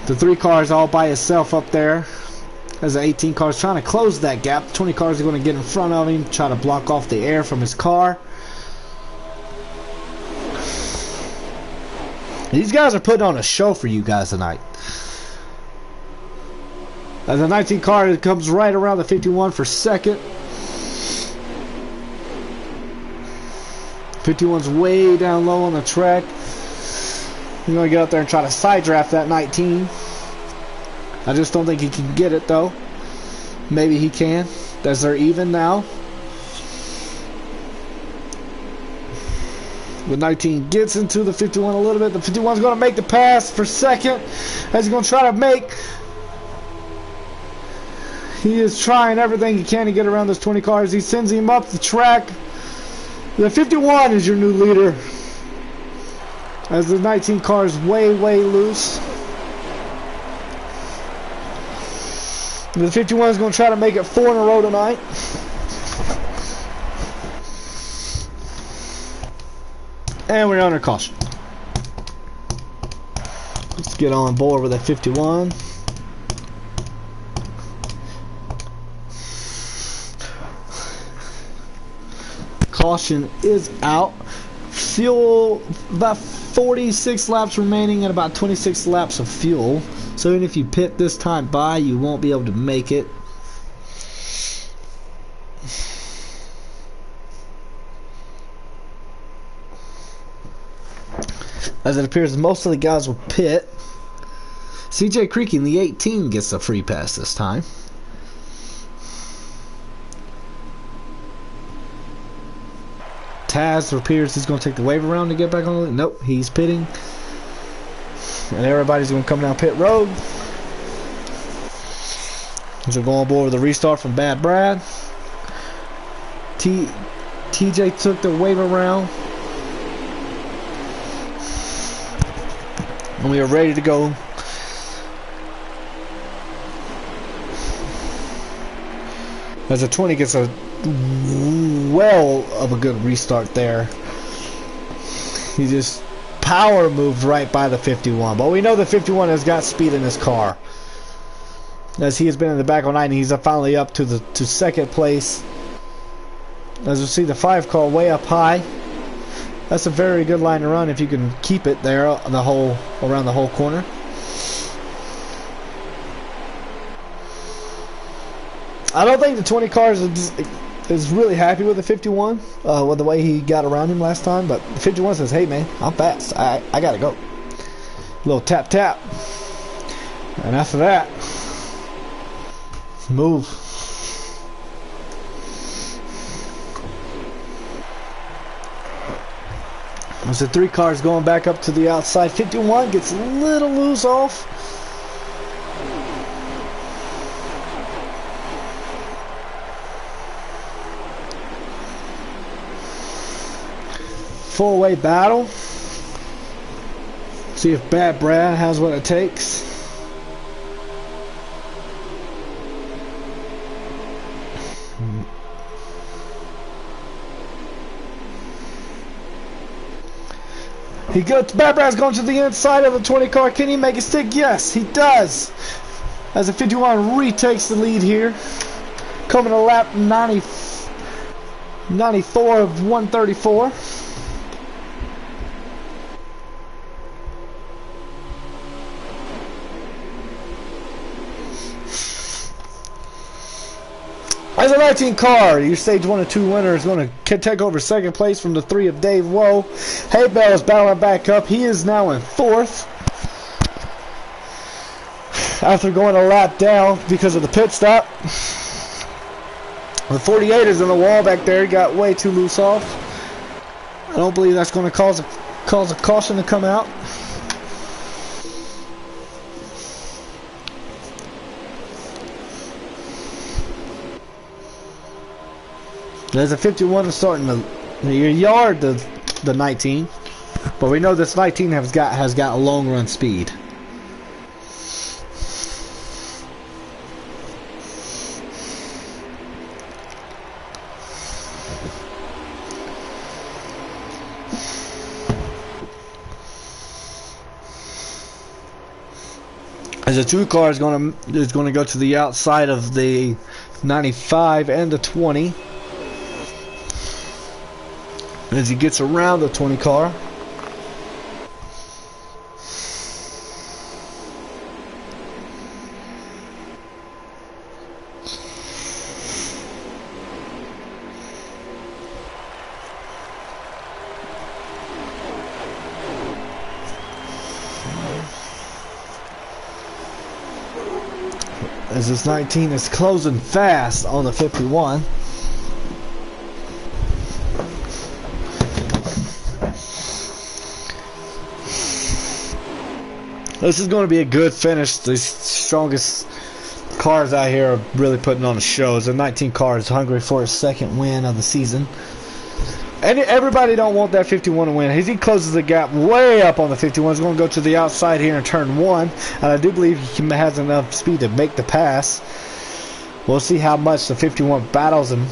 The 3 cars all by itself up there. As the 18 cars trying to close that gap. 20 cars are going to get in front of him, try to block off the air from his car. These guys are putting on a show for you guys tonight. As the 19 car comes right around the 51 for second. 51's way down low on the track. He's going to get up there and try to side draft that 19. I just don't think he can get it though. Maybe he can. As they're even now. The 19 gets into the 51 a little bit. The 51's going to make the pass for second. As he's going to try to make... He is trying everything he can to get around those 20 cars. He sends him up the track. The 51 is your new leader. As the 19 car is way, way loose. The 51 is going to try to make it 4 in a row tonight. And we're under caution. Let's get on board with that 51. Caution is out. Fuel, about 46 laps remaining and about 26 laps of fuel. So even if you pit this time by, you won't be able to make it. As it appears, most of the guys will pit. CJ Creaky in the 18 gets a free pass this time. Taz appears he's going to take the wave around to get back on the... Nope, he's pitting. And everybody's going to come down pit road. So going on board with the restart from Bad Brad. TJ took the wave around. And we are ready to go. As the 20 gets a well of a good restart there. He just power moved right by the 51. But we know the 51 has got speed in his car. As he has been in the back all night, and he's finally up to second place. As you see, the 5 car way up high. That's a very good line to run if you can keep it there on the whole around the whole corner. I don't think the 20 cars is really happy with the 51 with the way he got around him last time, but the 51 says, hey man, I'm fast, I gotta go. Little tap tap. And after that, move. There's the 3 cars going back up to the outside. 51 gets a little loose off. Four-way battle. See if Bad Brad has what it takes. Bad Brad's going to the inside of the 20 car. Can he make it stick? Yes, he does. As the 51 retakes the lead here. Coming to lap 94 of 134. As a 19 car, your stage 1 and 2 winner is going to take over second place from the 3 of Dave Woe. Haybell is battling back up. He is now in 4th. After going a lap down because of the pit stop. The 48 is in the wall back there. He got way too loose off. I don't believe that's going to cause a caution to come out. There's a 51 starting the yard the 19, but we know this 19 has got a long run speed. As the 2 car is going to go to the outside of the 95 and the 20. As he gets around the 20 car. As this 19 is closing fast on the 51. This is going to be a good finish. The strongest cars out here are really putting on a show. The 19 car is hungry for his second win of the season. And everybody don't want that 51 to win. As he closes the gap way up on the 51, he's going to go to the outside here in turn 1. And I do believe he has enough speed to make the pass. We'll see how much the 51 battles him.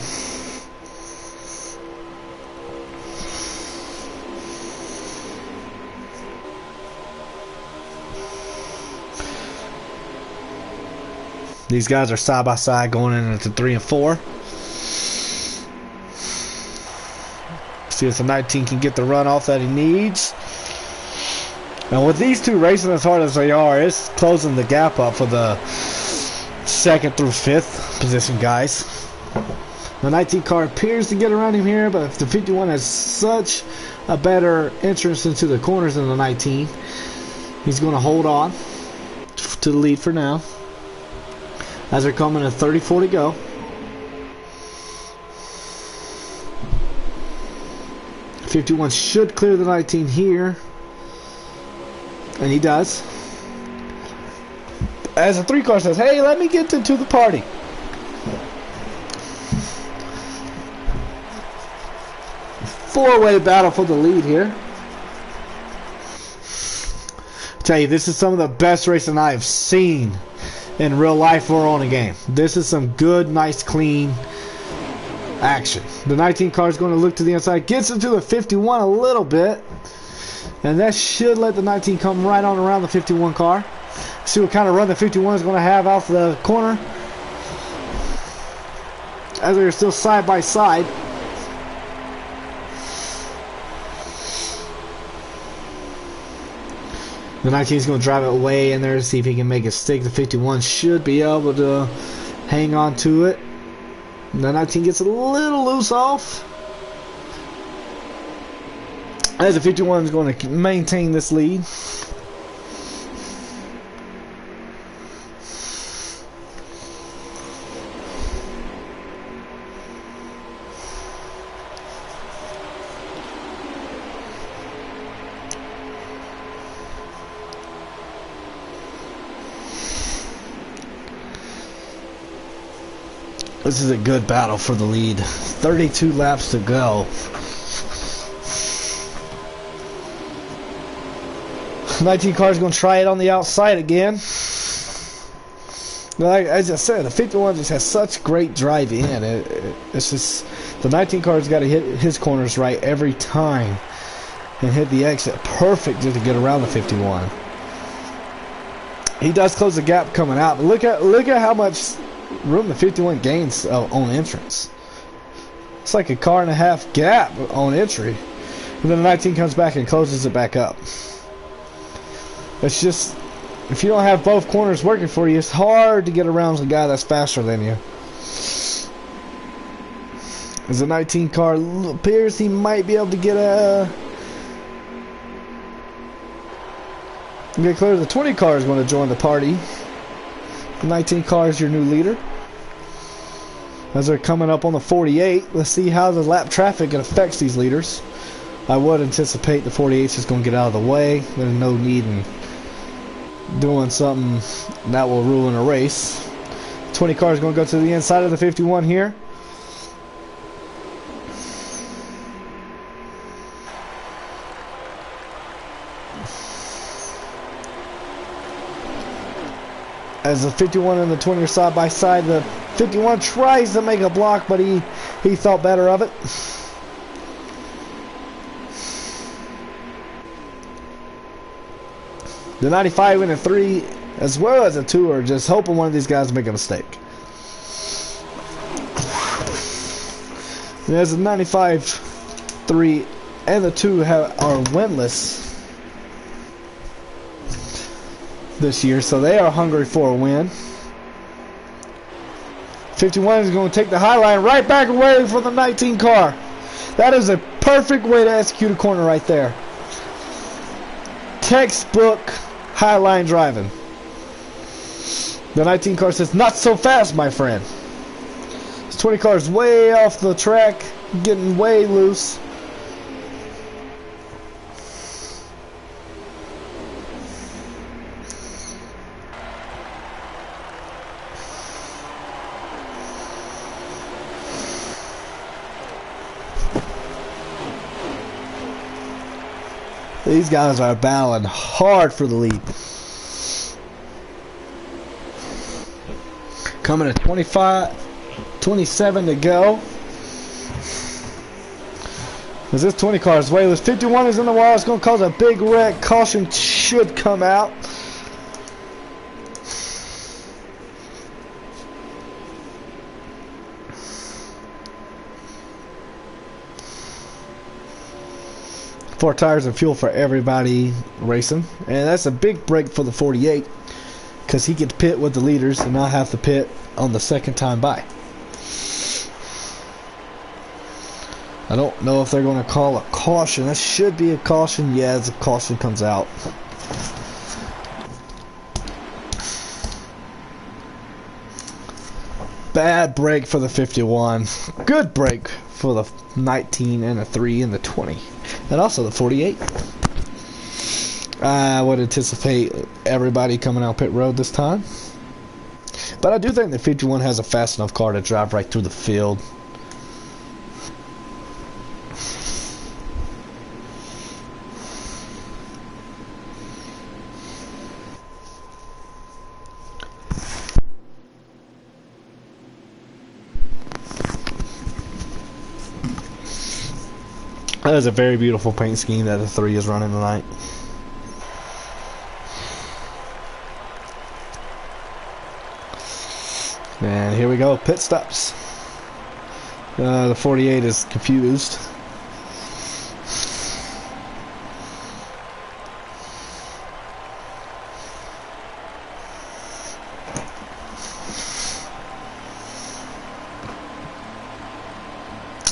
These guys are side by side going into 3 and 4. See if the 19 can get the run off that he needs. And with these 2 racing as hard as they are, it's closing the gap up for the 2nd through 5th position guys. The 19 car appears to get around him here, but if the 51 has such a better entrance into the corners than the 19, he's going to hold on to the lead for now. As they're coming to 34 to go. The 51 should clear the 19 here. And he does. As the 3 car says, hey, let me get into the party. Four-way battle for the lead here. I tell you, this is some of the best racing I have seen in real life or on a game. This is some good, nice, clean action. The 19 car is going to look to the inside, gets into the 51 a little bit, and that should let the 19 come right on around the 51 car. See what kind of run the 51 is going to have off the corner, as they're still side by side. The 19 is going to drive it way in there to see if he can make it stick. The 51 should be able to hang on to it. The 19 gets a little loose off. As the 51 is going to maintain this lead. This is a good battle for the lead. 32 laps to go. 19 cars going to try it on the outside again. Like as I said, the 51 just has such great drive in. It's just the 19 car's got to hit his corners right every time and hit the exit perfect just to get around the 51. He does close the gap coming out, but look at how much room the 51 gains on entrance. It's like a car and a half gap on entry, and then the 19 comes back and closes it back up. It's just, if you don't have both corners working for you, it's hard to get around the guy that's faster than you. As the 19 car appears, he might be able to get clear. The 20 car is going to join the party. The 19 car is your new leader. As they're coming up on the 48, let's see how the lap traffic affects these leaders. I would anticipate the 48 is just going to get out of the way. There's no need in doing something that will ruin a race. 20 car is going to go to the inside of the 51 here. As the 51 and the 20 are side by side, the 51 tries to make a block, but he thought better of it. The 95 and a 3, as well as a 2, are just hoping one of these guys make a mistake. And as the 95, 3, and the 2 are winless this year, so they are hungry for a win. 51 is going to take the high line right back away from the 19 car. That is a perfect way to execute a corner right there. Textbook high line driving. The 19 car says, not so fast, my friend. This 20 car is way off the track, getting way loose. These guys are battling hard for the lead. Coming at 27 to go. As this 20 car is way loose. 51 is in the wall. It's going to cause a big wreck. Caution should come out. Four tires and fuel for everybody racing, and that's a big break for the 48 because he gets pit with the leaders and not have to pit on the second time by. I don't know if they're going to call a caution. That should be a caution. Yeah, as a caution comes out. Bad break for the 51. Good break for the 19 and the 3 and the 20. And also the 48. I would anticipate everybody coming out pit road this time. But I do think the 51 has a fast enough car to drive right through the field. That is a very beautiful paint scheme that the 3 is running tonight. And here we go, pit stops. The 48 is confused.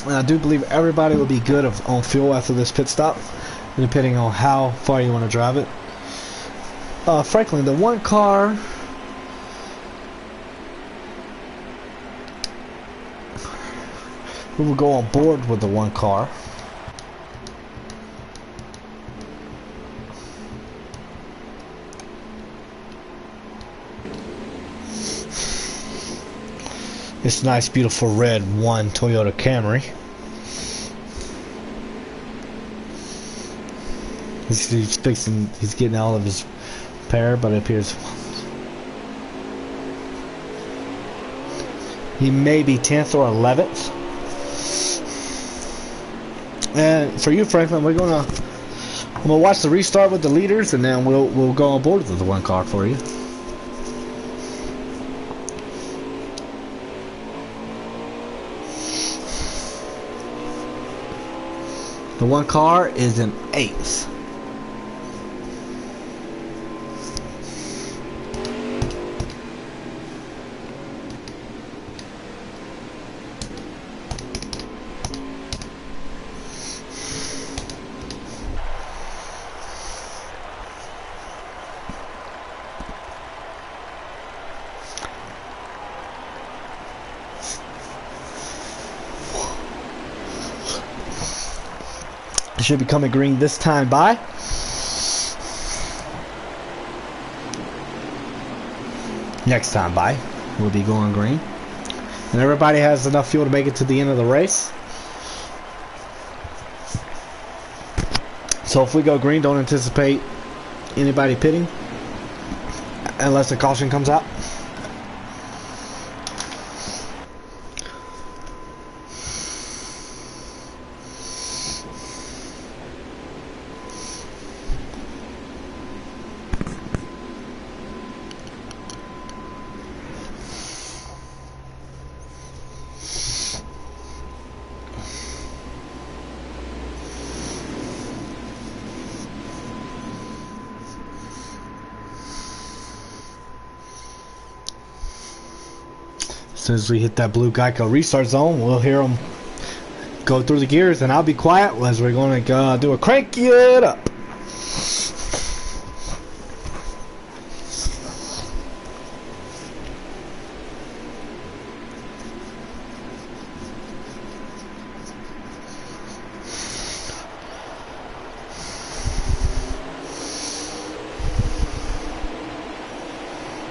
And I do believe everybody will be good on fuel after this pit stop, depending on how far you want to drive it. Frankly, the one car we will go on board with the one car. This nice, beautiful red one Toyota Camry. He's getting all of his repair, but it appears he may be 10th or 11th. And for you, Franklin, I'm gonna watch the restart with the leaders, and then we'll go on board with the one car for you. The one car is in 8th. Should be coming green this time by. Next time by, we'll be going green. And everybody has enough fuel to make it to the end of the race. So if we go green, don't anticipate anybody pitting unless a caution comes out. As soon as we hit that blue Geico restart zone, we'll hear them go through the gears, and I'll be quiet as we're going to do a crank it up.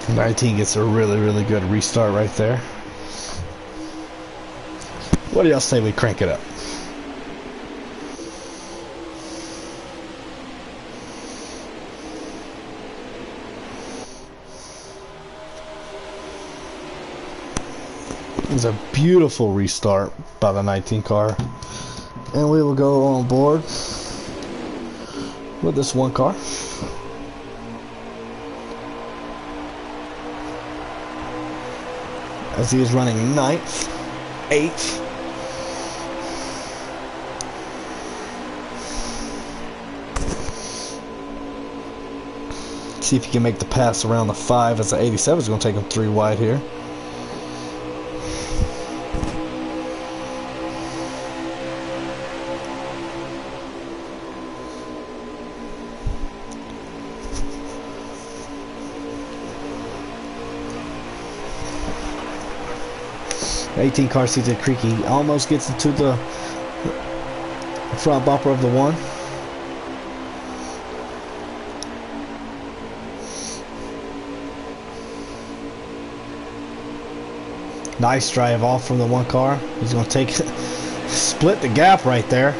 And 19 gets a really, really good restart right there. What do y'all say we crank it up? It's a beautiful restart by the 19 car. And we will go on board with this one car. As he is running 9th, 8th. See if he can make the pass around the 5, as the 87 is going to take him 3 wide here. The 18 car sees it creaky, almost gets into the front bumper of the 1. Nice drive off from the 1 car. He's going to take split the gap right there.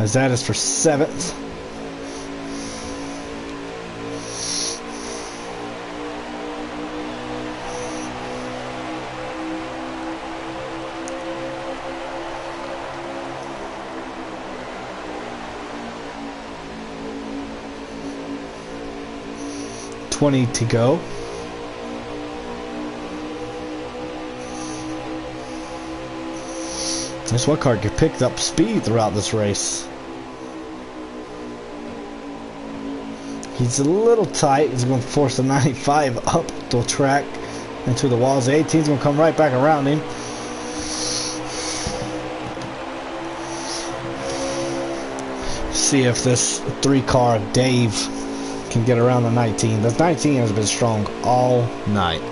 As that is for 7th. To go. This one car picked up speed throughout this race. He's a little tight. He's going to force the 95 up the track into the walls. The 18's going to come right back around him. See if this 3 car Dave can get around the 19. The 19 has been strong all night.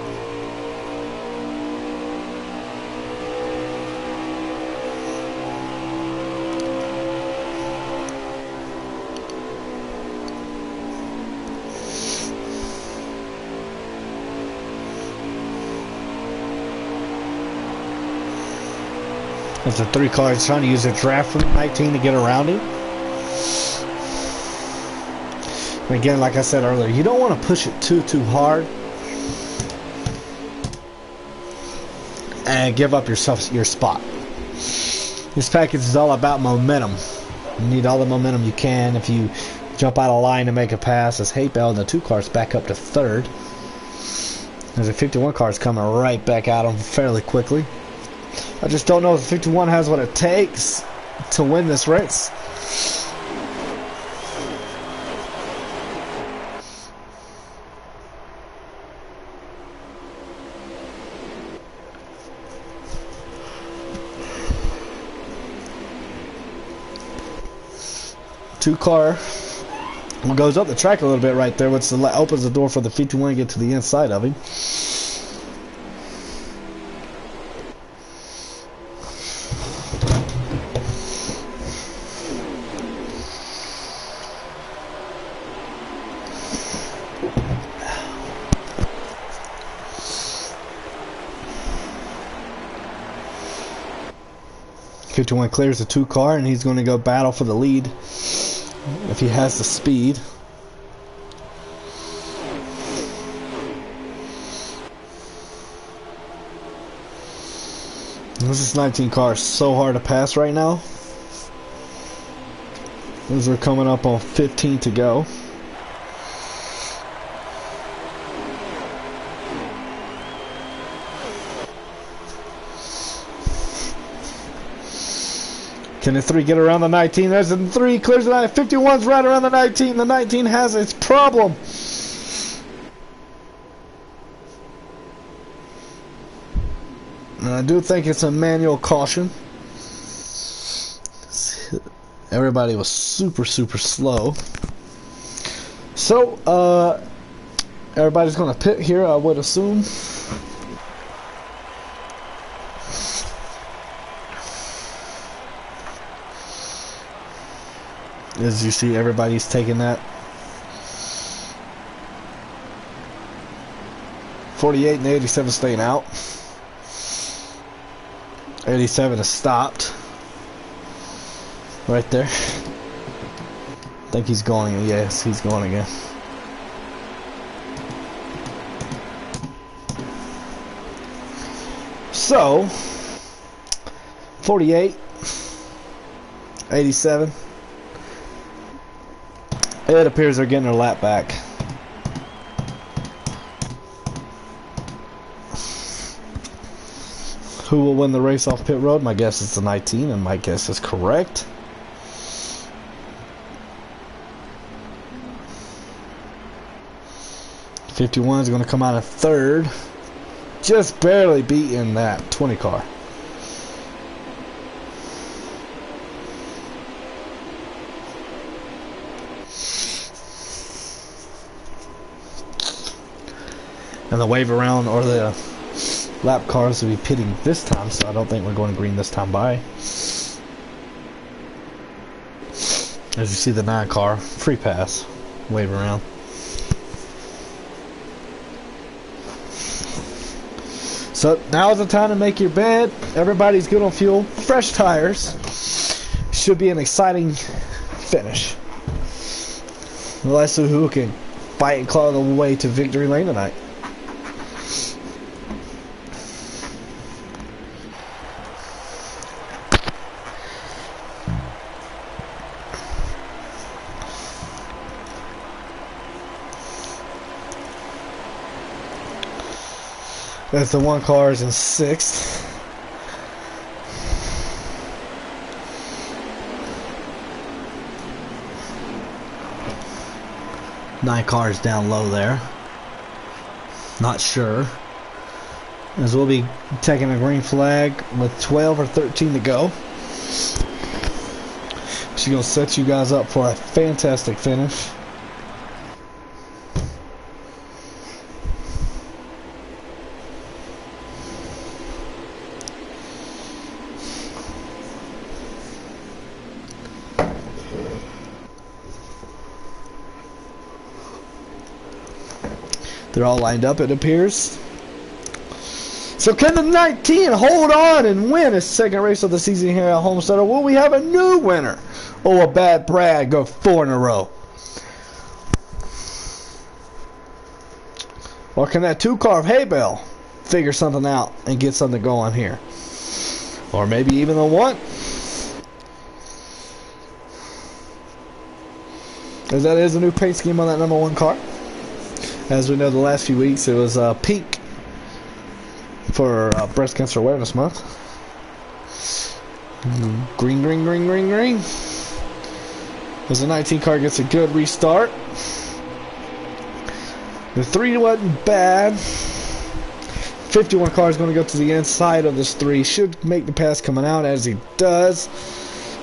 There's the 3 cars trying to use a draft from 19 to get around him. And again, like I said earlier, you don't want to push it too hard and give up your spot. This package is all about momentum. You need all the momentum you can. If you jump out of line to make a pass, as Hay Bell and the 2 cars back up to 3rd. There's a 51 cars coming right back at him fairly quickly. I just don't know if 51 has what it takes to win this race. Two car goes up the track a little bit right there, which opens the door for the 51 to get to the inside of him. .51 clears the 2 car, and he's going to go battle for the lead if he has the speed. This is 19 car is so hard to pass right now. As we're coming up on 15 to go. Can the 3 get around the 19? There's the 3, clears the 9. 51's right around the 19. The 19 has its problem. And I do think it's a manual caution. Everybody was super slow. So, everybody's going to pit here, I would assume. As you see, everybody's taking that. 48 and 87 staying out. 87 is stopped. Right there. I think he's going. Yes, he's going again. So, 48, 87. It appears they're getting their lap back. Who will win the race off pit road? My guess is the 19, and my guess is correct. .51 is going to come out of 3rd. Just barely beating that 20 car. And the wave around, or the lap cars will be pitting this time, so I don't think we're going green this time by. As you see the 9 car, free pass, wave around. So now is the time to make your bed. Everybody's good on fuel, fresh tires. Should be an exciting finish. Let's see who can fight and claw the way to victory lane tonight. That's the 1 car is in 6th. Nine cars down low there. Not sure. As we'll be taking a green flag with 12 or 13 to go. She's going to set you guys up for a fantastic finish. They're all lined up, it appears. So can the 19 hold on and win his second race of the season here at Homestead, or will we have a new winner? Or will Bad Brad go 4 in a row? Or can that 2-car of Hay Bale figure something out and get something going here? Or maybe even the 1. As that is a new paint scheme on that number 1 car. As we know, the last few weeks it was pink for Breast Cancer Awareness Month. Green, green, green, green, green. As the 19 car gets a good restart. The 3 wasn't bad. 51 car is going to go to the inside of this 3. Should make the pass coming out, as he does.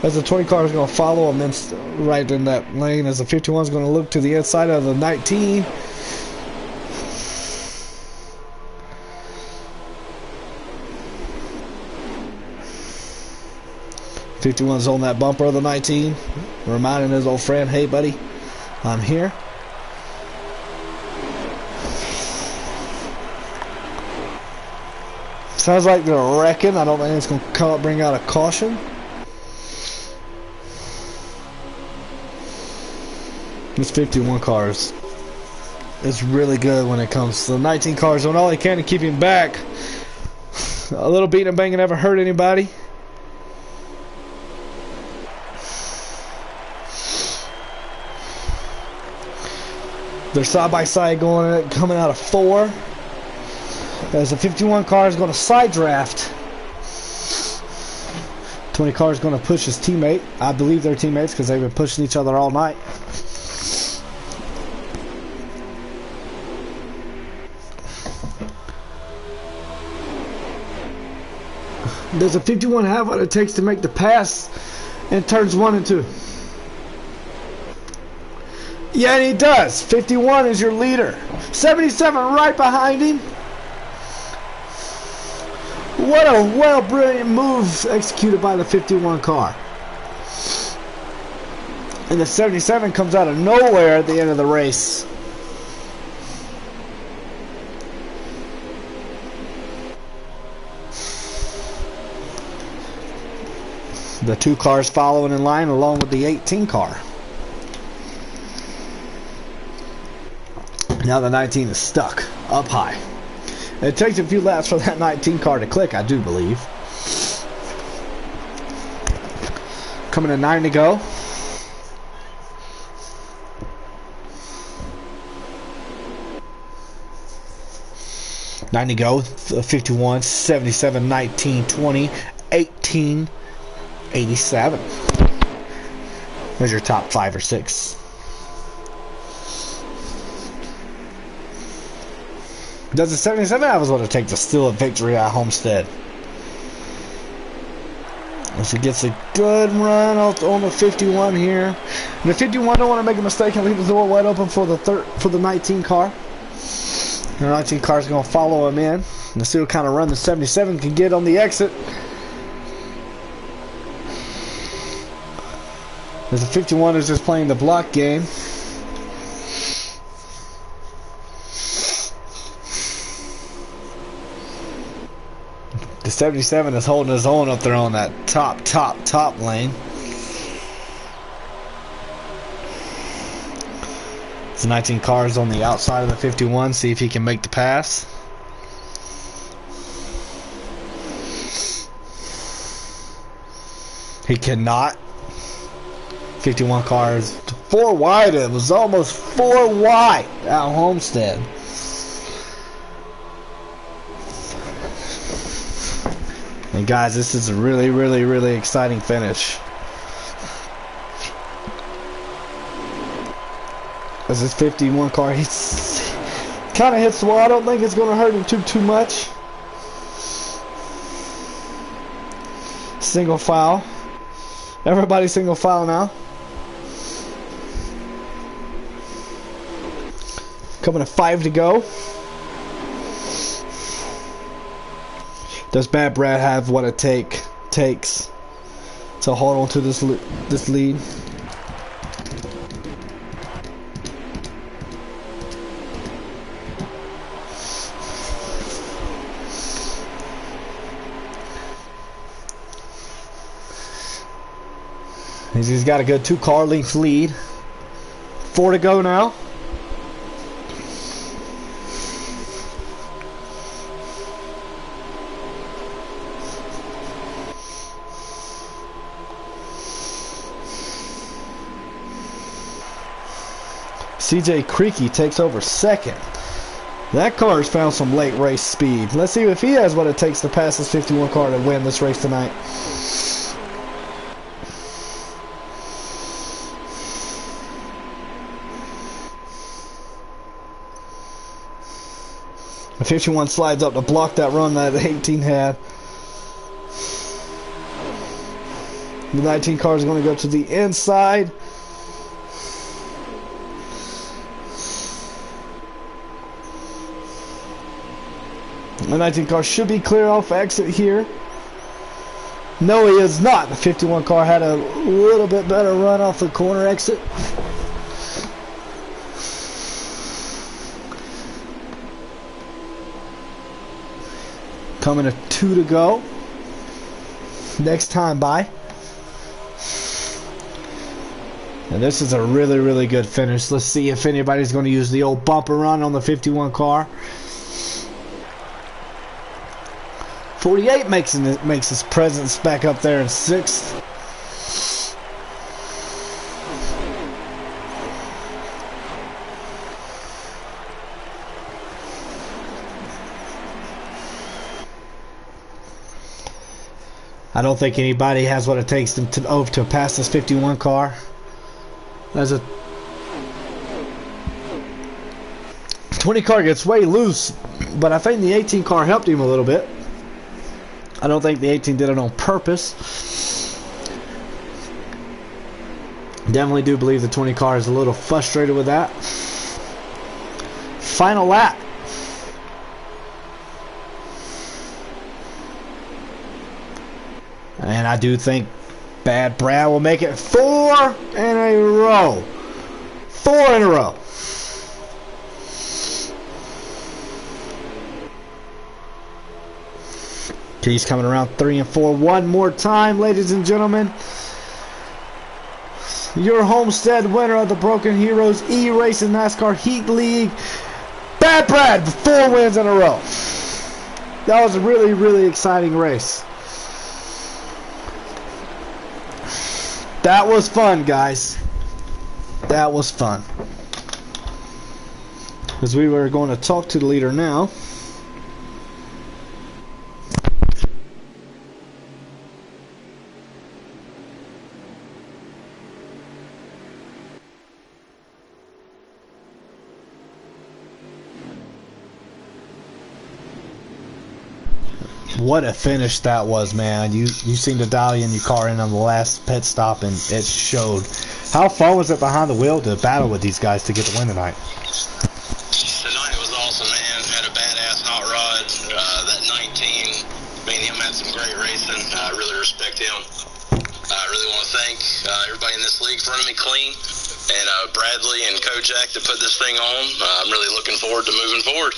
As the 20 car is going to follow him right in that lane. As the 51 is going to look to the inside of the 19. '51's on that bumper of the 19. Reminding his old friend, hey buddy, I'm here. Sounds like they're wrecking. I don't think it's going to bring out a caution. This 51 car is really good when it comes to the 19 cars. Doing all they can to keep him back. A little beating and banging never hurt anybody. They're side by side coming out of 4. As the 51 car is going to side draft. 20 car is going to push his teammate. I believe they're teammates because they've been pushing each other all night. Does a 51 have what it takes to make the pass in turns 1 and 2? Yeah, and he does. 51 is your leader. 77 right behind him. What a brilliant move executed by the 51 car. And the 77 comes out of nowhere at the end of the race. The 2 cars following in line along with the 18 car. Now the 19 is stuck up high. It takes a few laps for that 19 car to click, I do believe. Coming to 9 to go. Nine to go. 51, 77, 19, 20, 18, 87. There's your top 5 or 6. Does the 77 have what it takes to steal a victory at Homestead? As he gets a good run on the 51 here. And the 51 don't want to make a mistake and leave the door wide open for the 19 car. The 19 car is going to follow him in. And let's see what kind of run the 77 can get on the exit. As the 51 is just playing the block game. The 77 is holding his own up there on that top lane. It's 19 cars on the outside of the 51. See if he can make the pass. He cannot. 51 cars. 4 wide. It was almost 4 wide at Homestead. And guys, this is a really exciting finish. As this 51 car kind of hits the wall. I don't think it's going to hurt him too much. Single file. Everybody single file now. Coming to 5 to go. Does Bad Brad have what it takes to hold on to this lead? He's got a good 2-car length lead. 4 to go now. CJ Creaky takes over second. That car has found some late race speed. Let's see if he has what it takes to pass this 51 car to win this race tonight. The 51 slides up to block that run that the 18 had. The 19 car is going to go to the inside. The 19 car should be clear off exit here. No, he is not. The 51 car had a little bit better run off the corner exit. Coming to 2 to go. Next time by. And this is a really, really good finish. Let's see if anybody's going to use the old bumper run on the 51 car. 48 makes his presence back up there in 6th. I don't think anybody has what it takes to pass this 51 car. As a 20 car gets way loose, but I think the 18 car helped him a little bit. I don't think the 18 did it on purpose. Definitely do believe the 20 car is a little frustrated with that. Final lap. And I do think Bad Brad will make it 4 in a row. 4 in a row. He's coming around 3 and 4 one more time, ladies and gentlemen. Your Homestead winner of the Broken Heroes E-Racing NASCAR Heat League, Bad Brad, 4 wins in a row. That was a really, really exciting race. That was fun, guys. That was fun. Because we were going to talk to the leader now. What a finish that was, man. You seemed to dial in your car in on the last pit stop, and it showed. How far was it behind the wheel to battle with these guys to get the win tonight? Tonight was awesome, man. Had a badass hot rod. That 19, man, him had some great racing. I really respect him. I really want to thank everybody in this league for running me clean, and Bradley and Kojak to put this thing on. I'm really looking forward to moving forward.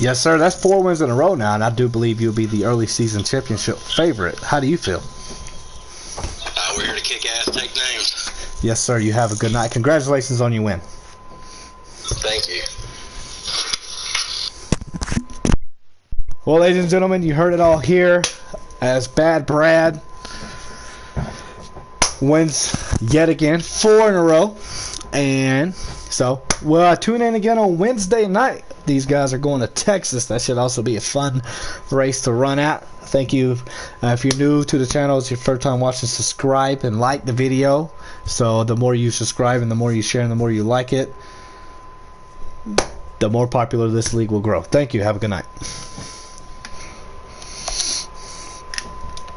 Yes, sir. That's 4 wins in a row now, and I do believe you'll be the early season championship favorite. How do you feel? We're here to kick ass, take names. Yes, sir. You have a good night. Congratulations on your win. Thank you. Well, ladies and gentlemen, you heard it all here as Bad Brad wins yet again 4 in a row. And so we'll tune in again on Wednesday night. These guys are going to Texas. That should also be a fun race to run at. Thank you. If you're new to the channel, it's your first time watching, subscribe and like the video. So the more you subscribe and the more you share and the more you like it, the more popular this league will grow. Thank you. Have a good night.